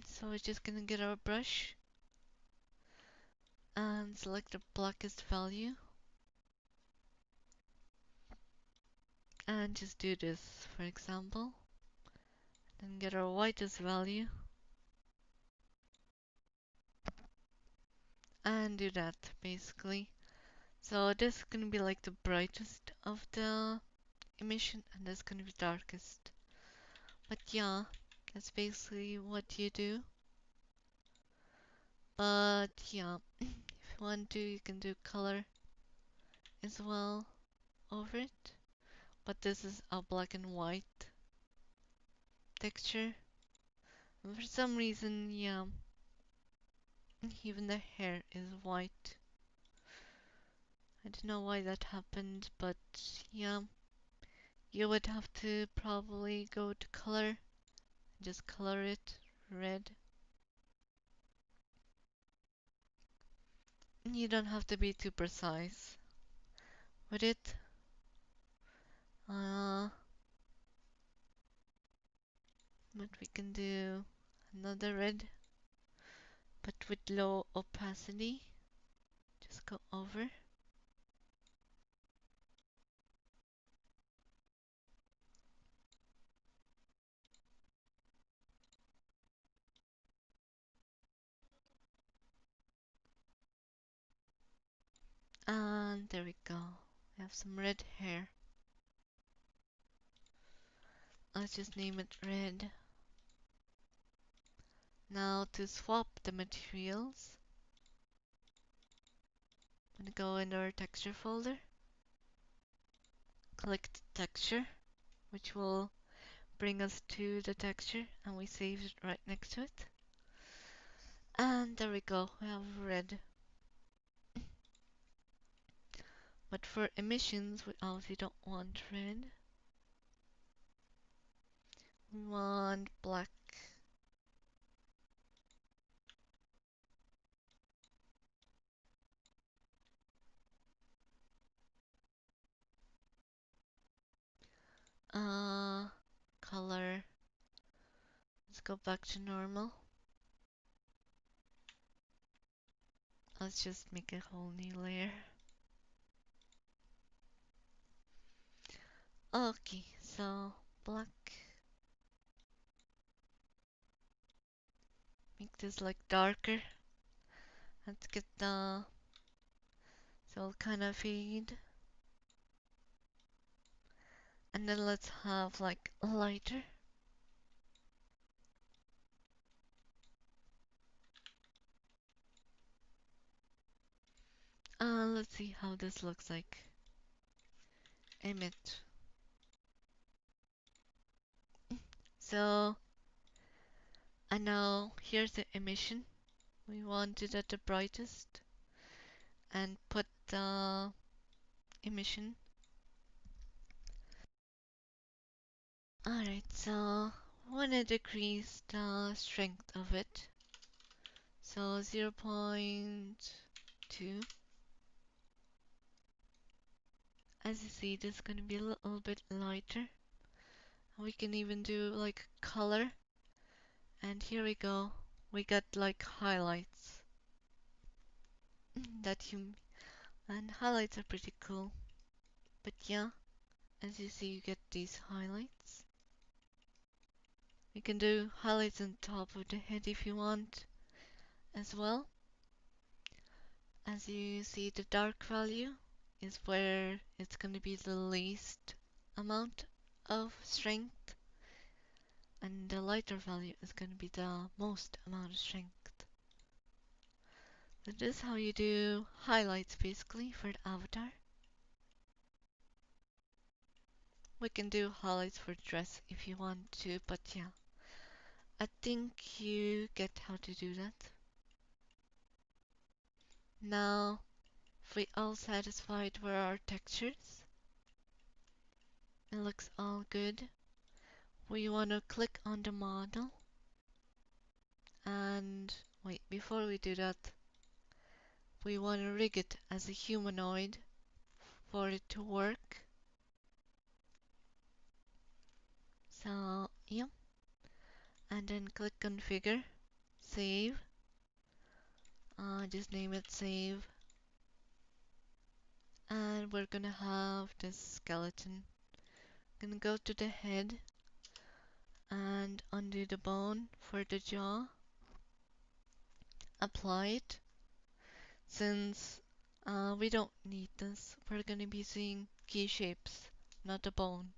So we're just gonna get our brush and select the blackest value. And just do this, for example. Then get our whitest value. And do that, basically. So this is gonna be like the brightest of the emission, and this is gonna be darkest. But yeah, that's basically what you do. But yeah, if you want to, you can do color as well over it. But this is a black and white texture. And for some reason, yeah, even the hair is white. I don't know why that happened, but yeah, you would have to probably go to color and just color it red. You don't have to be too precise with it. But we can do another red, but with low opacity. Just go over. And there we go. We have some red hair. Let's just name it red. Now to swap the materials, I'm gonna go in our texture folder, click the texture, which will bring us to the texture, and we save it right next to it. And there we go, we have red. But for emissions, we obviously don't want red. We want black. Color. Let's go back to normal. Let's just make a whole new layer. Okay, so black. Make this like darker. Let's get the so it'll kind of fade. And then let's have like lighter. Let's see how this looks like. Emit. So, and now here's the emission. We want it at the brightest and put the emission. Alright, so I want to decrease the strength of it. So 0.2. As you see, this is going to be a little bit lighter. We can even do like color. And here we go. We got like highlights. And highlights are pretty cool. But yeah, as you see, you get these highlights. You can do highlights on top of the head if you want as well. As you see, the dark value is where it's going to be the least amount of strength, and the lighter value is going to be the most amount of strength. So this is how you do highlights basically for the avatar. We can do highlights for dress if you want to, but yeah, I think you get how to do that. Now, if we all satisfied with our textures, it looks all good. We want to click on the model, and wait, before we do that, we want to rig it as a humanoid for it to work. So, yeah, and then click configure, save, just name it save, and we're gonna have this skeleton. Gonna go to the head and undo the bone for the jaw, apply it. Since we don't need this, we're gonna be seeing key shapes, not a bone.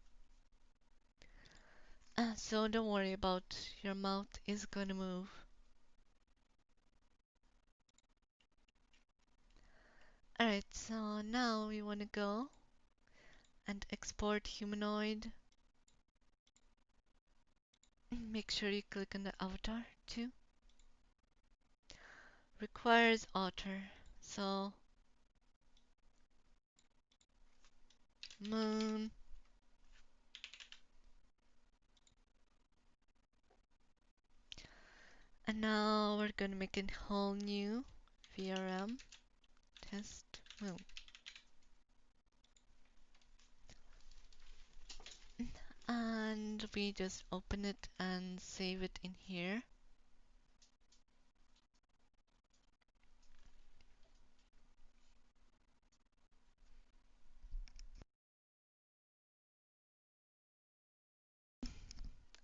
So don't worry about your mouth is gonna move. Alright, so now we wanna go and export humanoid. Make sure you click on the avatar too. Requires author, so moon. And now we're gonna make a whole new VRM test moon. And we just open it and save it in here.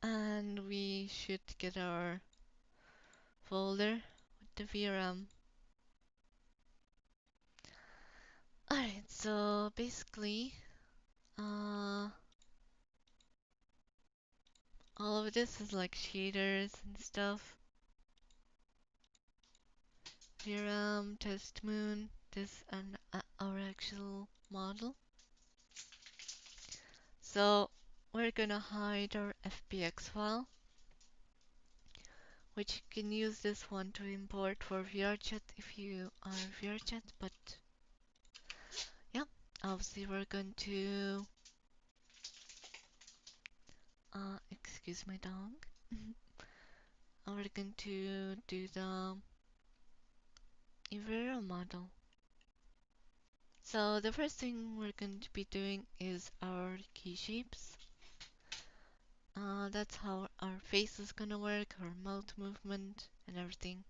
And we should get our folder with the VRM. Alright, so basically, all of this is like shaders and stuff. VRM, test moon, this and our actual model. So we're gonna hide our FBX file, which you can use this one to import for VRChat if you are VRChat, but yeah, obviously we're going to excuse my dog. We're going to do the Ivero model. So the first thing we're going to be doing is our key shapes. That's how our face is gonna work, our mouth movement and everything.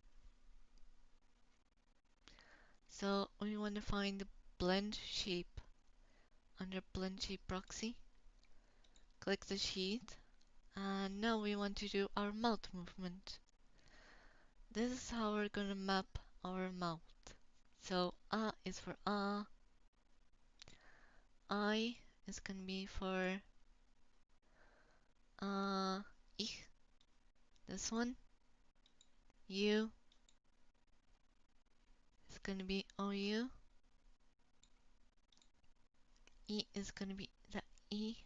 So we want to find the blend shape under blend shape proxy. Click the sheet, and now we want to do our mouth movement. This is how we're gonna map our mouth. So is for I is gonna be for ich, this one. U is gonna be OU. E is gonna be the E.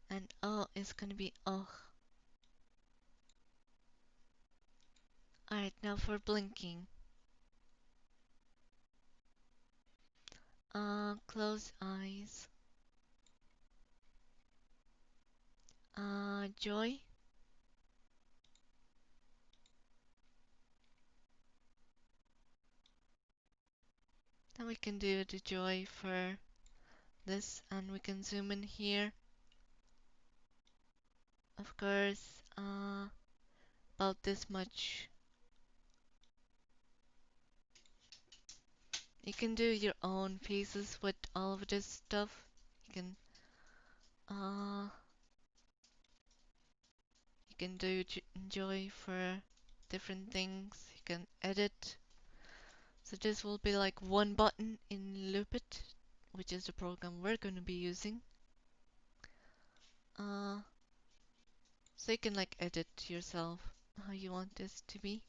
And O is gonna be O. Alright, now for blinking. Close eyes. Joy. Then we can do the joy for this, and we can zoom in here. Of course, about this much. You can do your own faces with all of this stuff. You can can do enjoy for different things. You can edit. So this will be like one button in Luppet, which is the program we're going to be using. So you can like edit yourself how you want this to be.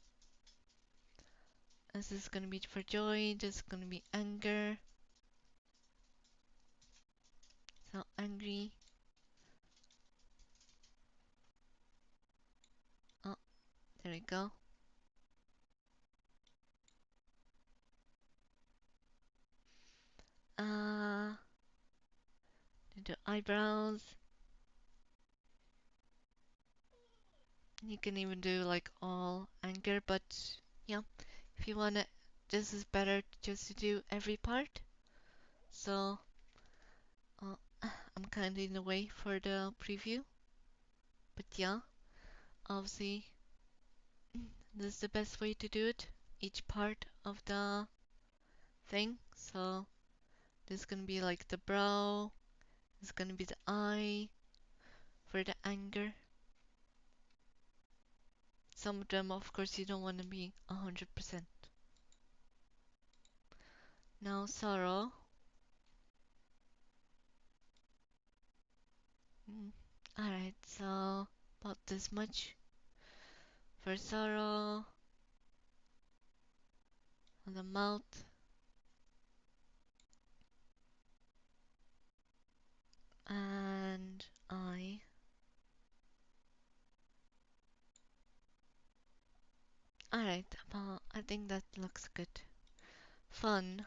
This is going to be for joy, this is going to be anger. So angry. Oh, there we go. Do eyebrows. You can even do like all anger, but yeah, if you wanna, this is better just to do every part. So uh, I'm kind of in the way for the preview, but yeah, obviously this is the best way to do it. Each part of the thing. So this is gonna be like the brow. This is gonna be the eye for the anger. Some of them, of course, you don't want to be 100%. Now sorrow. Alright, so about this much for sorrow on the mouth and eye. Alright, I think that looks good. Fun.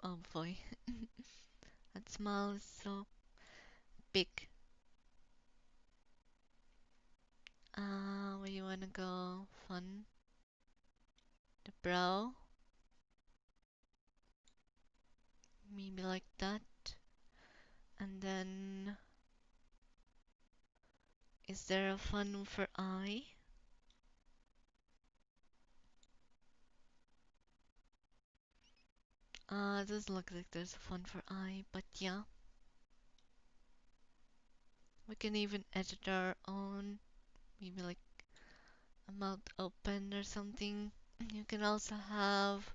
Oh boy, that smile is so big. Where you wanna go? Fun. The brow. Maybe like that. And then, is there a fun for eye? It doesn't look like there's a fun for eye, but yeah. We can even edit our own, maybe like a mouth open or something. You can also have,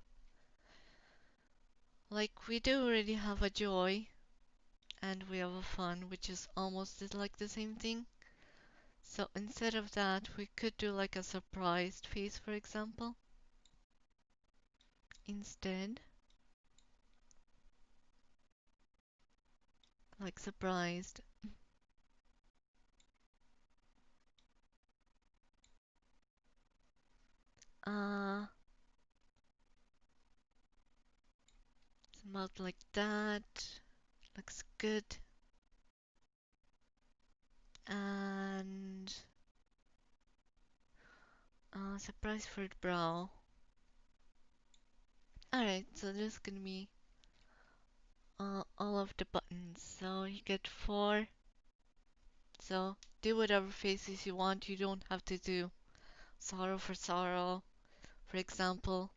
like we do already have a joy, and we have a fun, which is almost like the same thing. So instead of that, we could do like a surprised face, for example. Instead, like surprised. Uh, mouth like that. Looks good. And surprise for the brow. Alright, so there's gonna be all of the buttons. So you get 4. So do whatever faces you want. You don't have to do sorrow for sorrow. For example,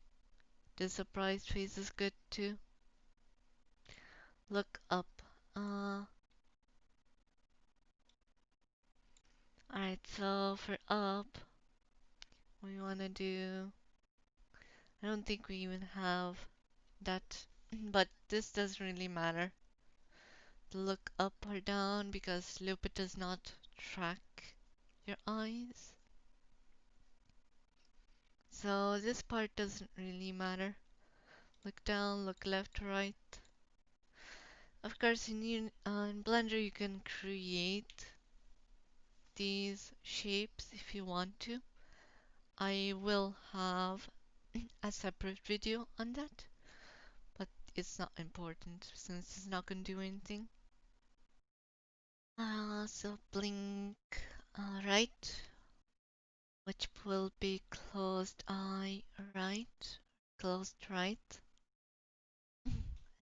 the surprise face is good too. Look up. Alright, so for up, we wanna do. I don't think we even have that, but this doesn't really matter. Look up or down because Luppet does not track your eyes. So this part doesn't really matter. Look down, look left, right. Of course, in Blender you can create these shapes if you want to. I will have a separate video on that, but it's not important since it's not going to do anything. So blink right, which will be closed eye right, closed right.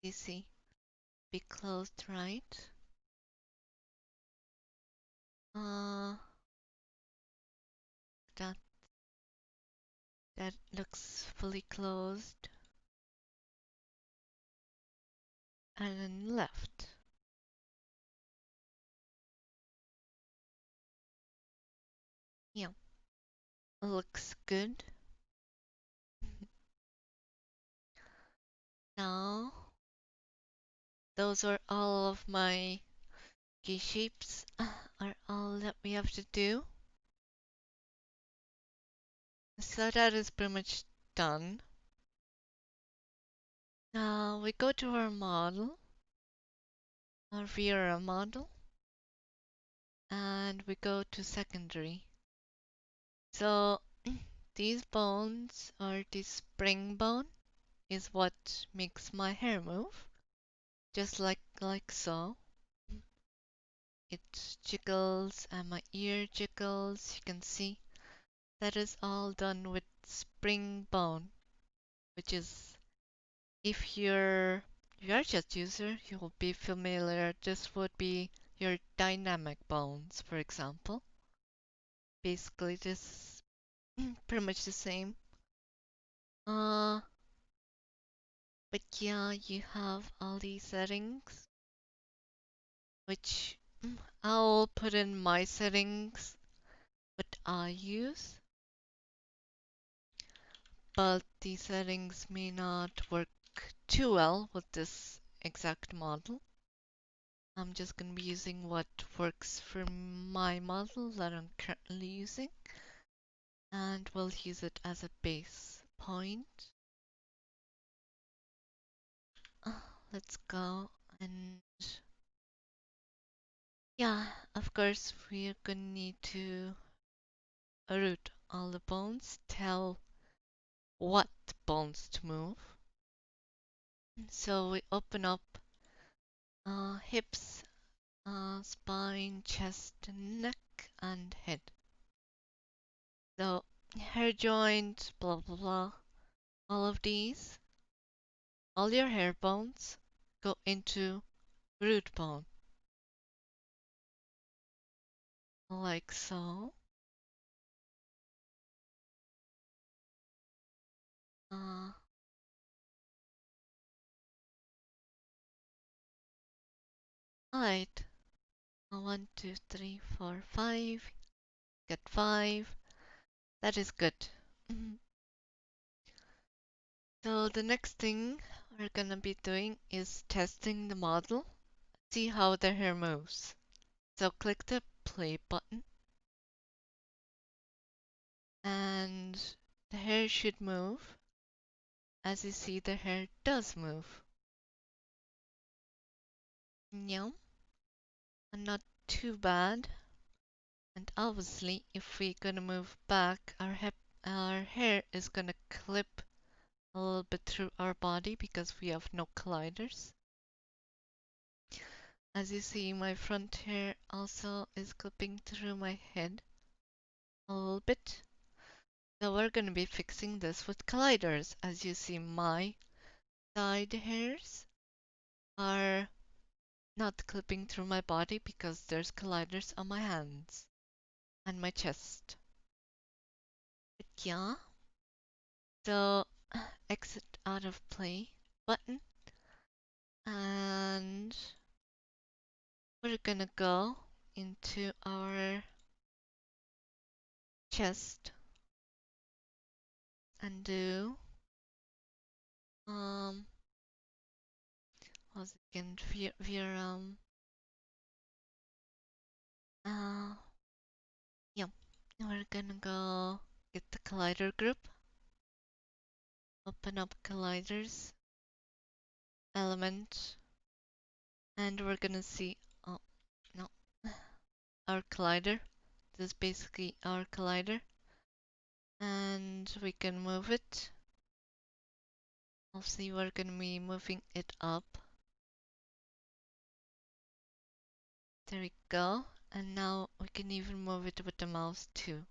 You see, be closed right. That that looks fully closed. And then left. looks good. Now, those are all of my key shapes are all that we have to do. So that is pretty much done. Now we go to our model, our Vera model, and we go to secondary. So these bones, or this spring bone, is what makes my hair move, just like so. It jiggles and my ear jiggles. You can see that is all done with spring bone, which is, if you're just user, you will be familiar. This would be your dynamic bones, for example. Basically, this pretty much the same. Uh, but yeah, you have all these settings, which I'll put in my settings, what I use. But these settings may not work too well with this exact model. I'm just going to be using what works for my model that I'm currently using, and we'll use it as a base point. Let's go, and yeah, of course we're gonna need to root all the bones, tell what bones to move. So we open up hips, spine, chest, neck, and head. So hair joint, blah blah blah, all of these, all your hair bones go into root bone, like so. Uh, alright, 1, 2, 3, 4, 5, get 5. That is good. So the next thing we're gonna be doing is testing the model, see how the hair moves. So click the play button, and the hair should move. As you see, the hair does move. Yeah, and not too bad. And obviously, if we're gonna move back, our hair is gonna clip a little bit through our body because we have no colliders. As you see, my front hair also is clipping through my head a little bit. So we're gonna be fixing this with colliders. As you see, my side hairs are not clipping through my body because there's colliders on my hands and my chest. But yeah, so exit out of play button, and we're gonna go into our chest and do what's it again? Uh yeah, we're gonna go get the collider group, open up colliders, element, and we're gonna see, oh no, our collider. This is basically our collider, and we can move it. Obviously, we're gonna be moving it up. There we go. And now we can even move it with the mouse too.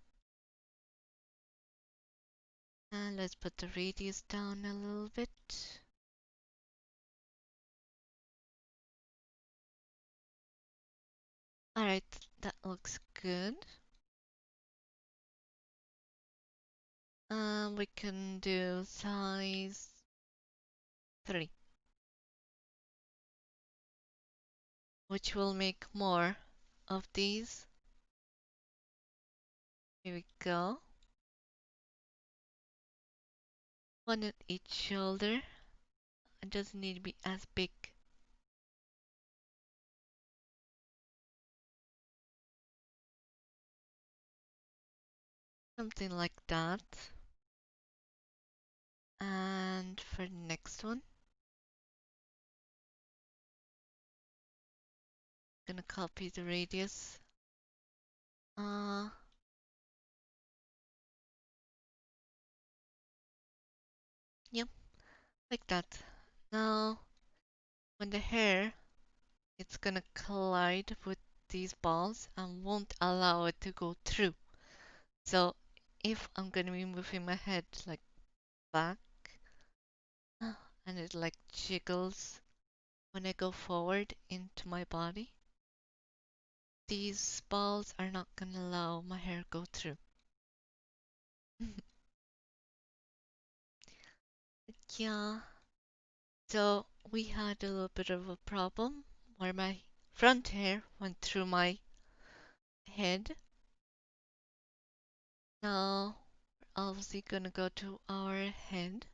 And let's put the radius down a little bit. Alright, that looks good. We can do size 3, which will make more of these. Here we go. one at each shoulder. It doesn't need to be as big. Something like that. And for the next one, I'm gonna copy the radius. Uh, yep, like that. Now, when the hair, it's gonna collide with these balls and won't allow it to go through. So, if I'm gonna be moving my head like back, and it like jiggles when I go forward into my body, these balls are not gonna allow my hair go through. Yeah, so we had a little bit of a problem where my front hair went through my head. Now we're obviously gonna go to our head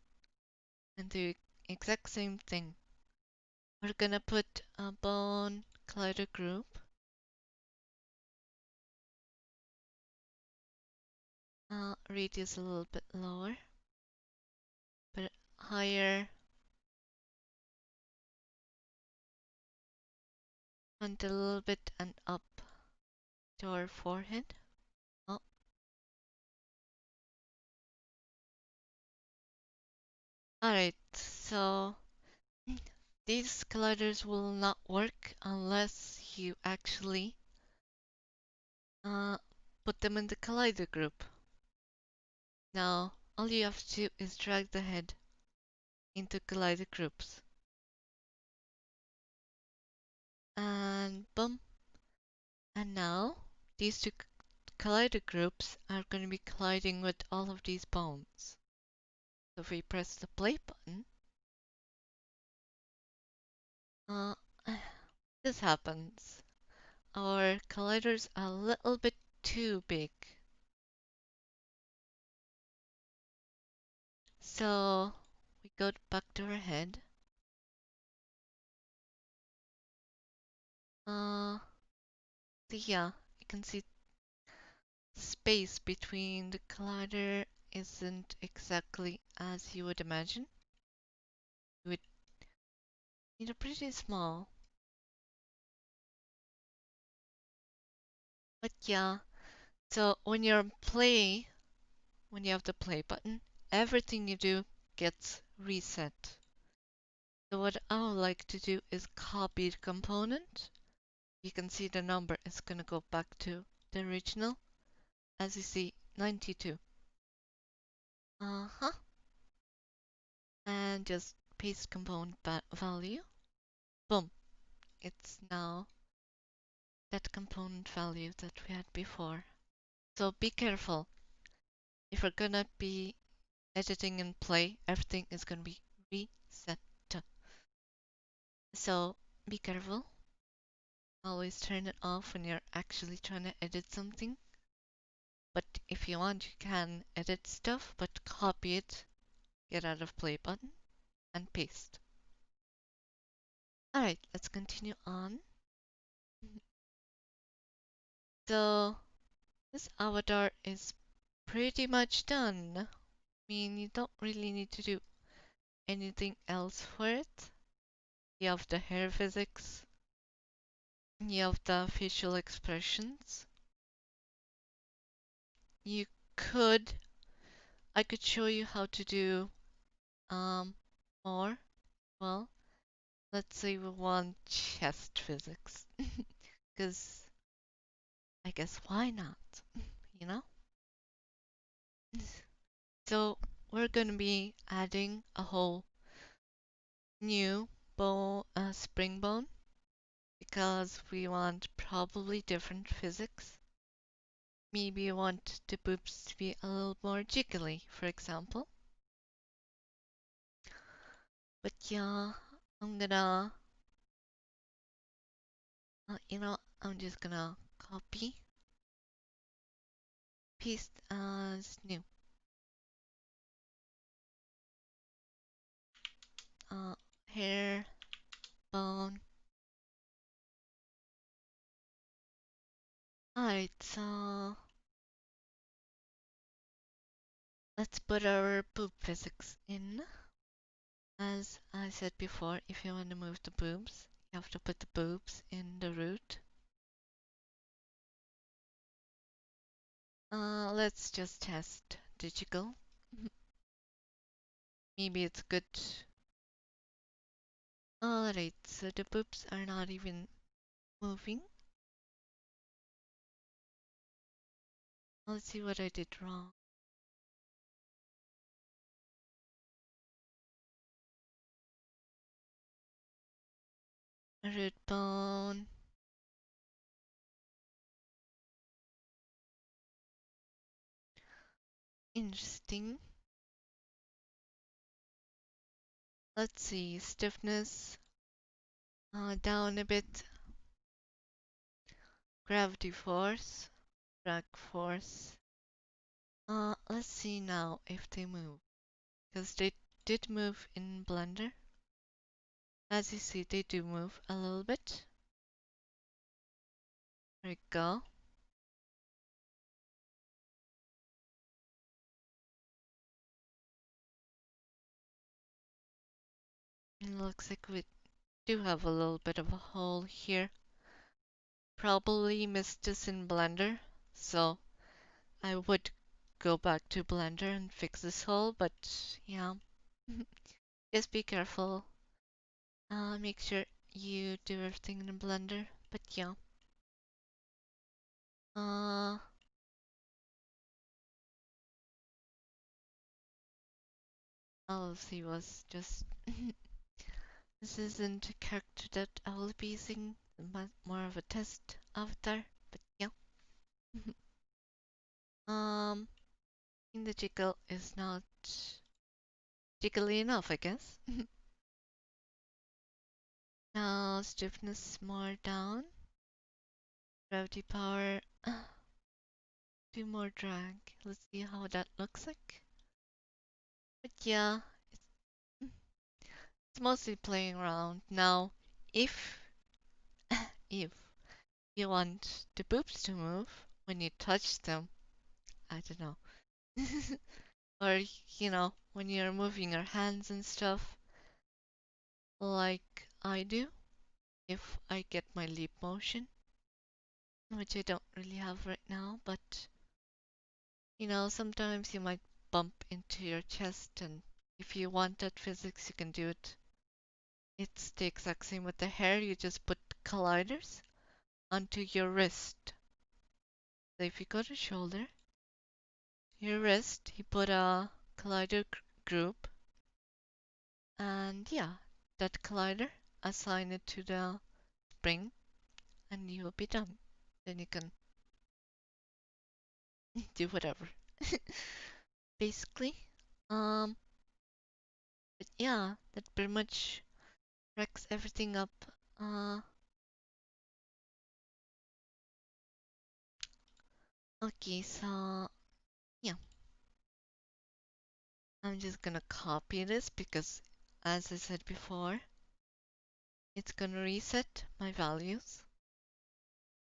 and do exact same thing. We're gonna put a bone collider group, radius a little bit lower, but higher, and a little bit and up to our forehead. Oh, alright, so these colliders will not work unless you actually put them in the collider group. Now, all you have to do is drag the head into collider groups. And boom. And now, these two collider groups are going to be colliding with all of these bones. So if we press the play button, uh, this happens. Our colliders are a little bit too big. So we go back to our head. Yeah, you can see space between the collider isn't exactly as you would imagine. You would need a pretty small. But yeah, so when you're on play, when you have the play button, everything you do gets reset. So what I would like to do is copy the component. You can see the number is going to go back to the original. As you see, 92. Uh-huh. And just paste component value. Boom. It's now that component value that we had before. So be careful. If we're gonna be editing in play, everything is gonna be reset. So be careful. Always turn it off when you're actually trying to edit something. But if you want, you can edit stuff, but copy it, get out of play button, and paste. Alright, let's continue on. So this avatar is pretty much done. I mean, you don't really need to do anything else for it. You have the hair physics, you have the facial expressions. You could, I could show you how to do more. Well, let's say we want chest physics, because I guess why not, you know? So we're gonna be adding a whole new spring bone because we want probably different physics. Maybe you want the boobs to be a little more jiggly, for example. But yeah, I'm gonna, I'm just gonna copy, paste as new. hair, bone. Alright, so let's put our boob physics in. As I said before, if you want to move the boobs, you have to put the boobs in the root. Let's just test digital. Maybe it's good. Alright, so the boobs are not even moving. Let's see what I did wrong. Root bone. Interesting. Let's see, stiffness. Down a bit. Gravity force. Drag force. Let's see now if they move. Because they did move in Blender. As you see, they do move a little bit. There we go. It looks like we do have a little bit of a hole here. Probably missed this in Blender, so I would go back to Blender and fix this hole, but yeah. Just be careful. Make sure you do everything in Blender, but yeah. I'll see was just this isn't a character that I will be using, but more of a test avatar, but yeah. um, the jiggle is not jiggly enough, I guess. Now stiffness more down. Gravity power. Do more drag. Let's see how that looks like. But yeah, it's mostly playing around. Now, if if you want the boobs to move when you touch them, I don't know. Or, when you're moving your hands and stuff, like I do, if I get my leap motion, which I don't really have right now, but, sometimes you might bump into your chest, and if you want that physics, you can do it. It's the exact same with the hair, you just put colliders onto your wrist. So if you go to shoulder, your wrist, you put a collider group, and yeah, that collider, assign it to the spring, and you will be done. Then you can do whatever. Basically. Um, but yeah, that pretty much wrecks everything up. Uh, okay, so yeah, I'm just gonna copy this because, as I said before, it's gonna reset my values,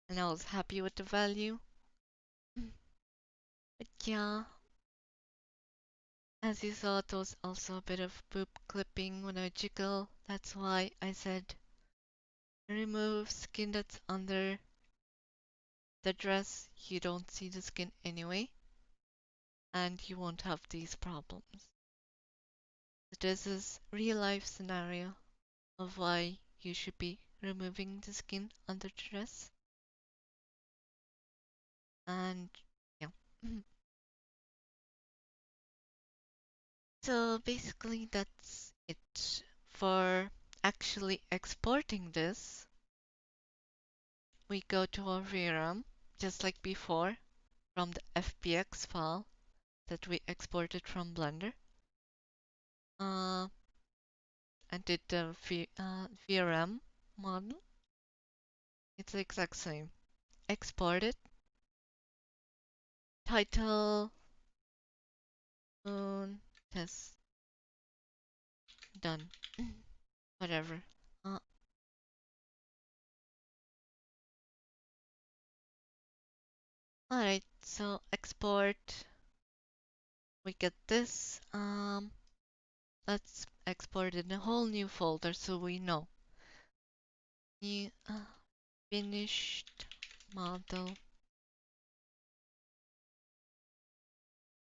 and I was happy with the value. But yeah, as you saw, there was also a bit of boob clipping when I jiggle. That's why I said remove skin that's under the dress. You don't see the skin anyway, and you won't have these problems. This is real life scenario of why you should be removing the skin under the dress. And yeah. So basically that's it for actually exporting this. We go to our VRAM, just like before, from the FBX file that we exported from Blender, and did the VRM model. It's the exact same. Export it, title, moon, test done. Whatever. Alright, so export. We get this. Let's export in a whole new folder so we know. New finished model.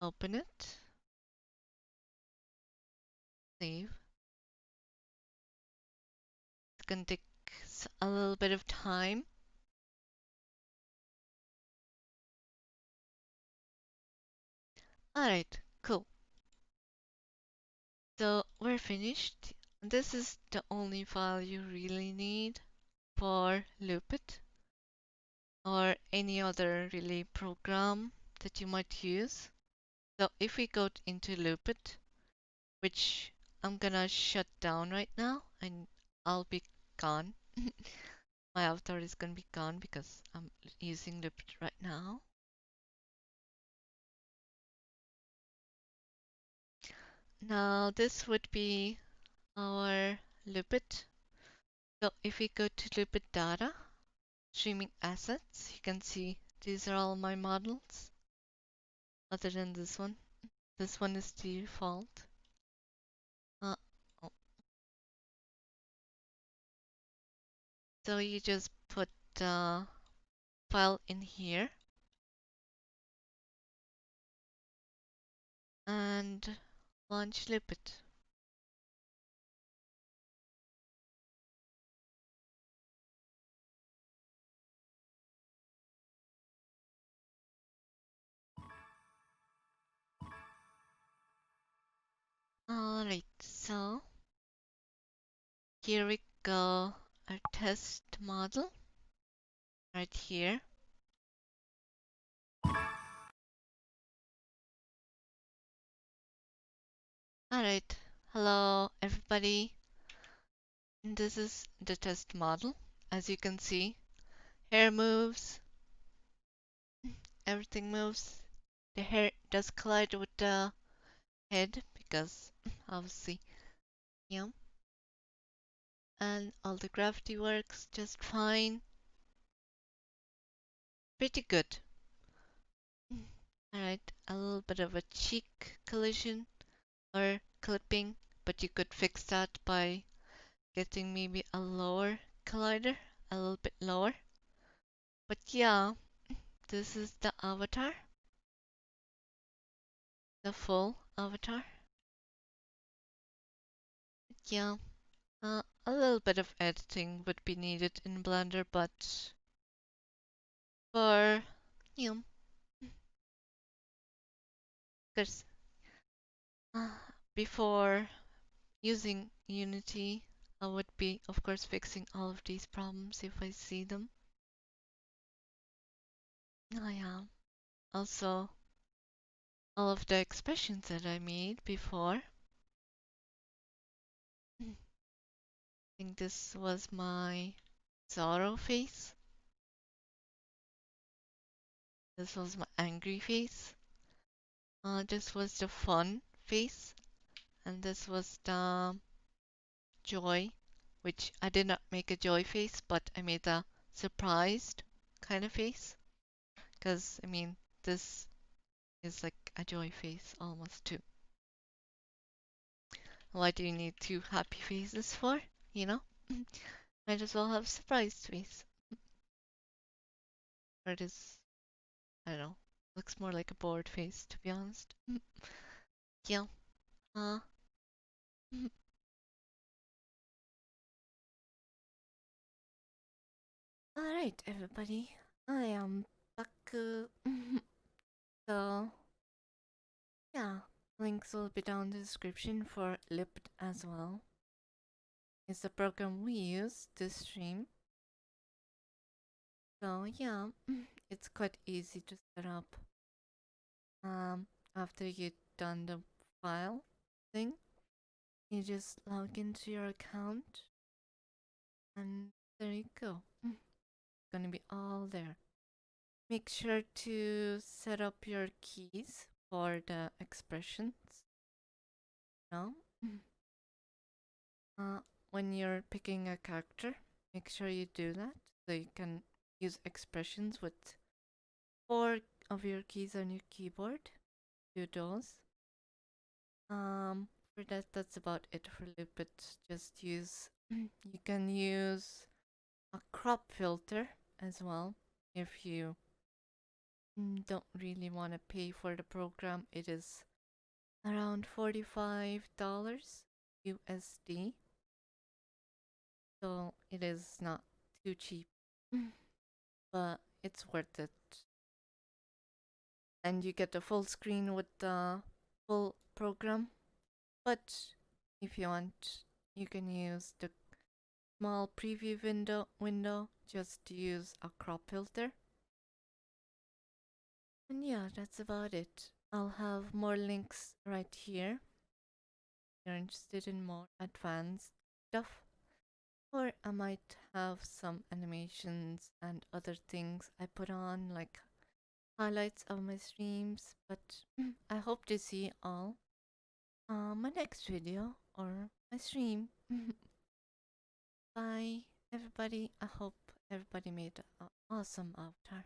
Open it. Save. It's gonna take a little bit of time. Alright, cool. So we're finished. This is the only file you really need for Luppet or any other really program that you might use. So if we go into Luppet, which I'm gonna shut down right now and I'll be gone. My avatar is gonna be gone because I'm using Luppet right now. Now this would be our Luppet. So if we go to Luppet data, streaming assets, you can see these are all my models, other than this one. This one is the default. Oh. So you just put the file in here and launch Luppet. Alright, so here we go, our test model right here. Alright, hello everybody. This is the test model. As you can see, hair moves, everything moves. The hair does collide with the head because obviously, yeah. And all the gravity works just fine. Pretty good. Alright, a little bit of a cheek collision or clipping, but you could fix that by getting maybe a lower collider, a little bit lower. But yeah, this is the avatar, the full avatar. Yeah, a little bit of editing would be needed in Blender, but for, you know, because before using Unity, I would be, of course, fixing all of these problems if I see them. Oh yeah. Also, all of the expressions that I made before. I think this was my Zorro face. This was my angry face. This was the fun face. And this was the joy, which I did not make a joy face, but I made a surprised kind of face. Because, I mean, this is like a joy face almost too. Why do you need two happy faces for? You know? Might as well have surprised face. Or this, I don't know, looks more like a bored face, to be honest. Yeah. Uh, Alright, everybody. I am back. So, yeah, links will be down in the description for Lippet as well. It's the program we use to stream. So, yeah, it's quite easy to set up. After you've done the file thing, you just log into your account and there you go. It's gonna be all there. Make sure to set up your keys for the expressions. No? when you're picking a character, make sure you do that so you can use expressions with 4 of your keys on your keyboard. Do those. For that's about it for Luppet. Just use, you can use a crop filter as well if you don't really want to pay for the program. It is around $45 USD, so it is not too cheap, but it's worth it. And you get a full screen with the full program, but if you want, you can use the small preview window just to use a crop filter. And yeah, that's about it. I'll have more links right here if you're interested in more advanced stuff. Or I might have some animations and other things I put on, like highlights of my streams. But I hope to see you all my next video or my stream. Bye, everybody. I hope everybody made an awesome avatar.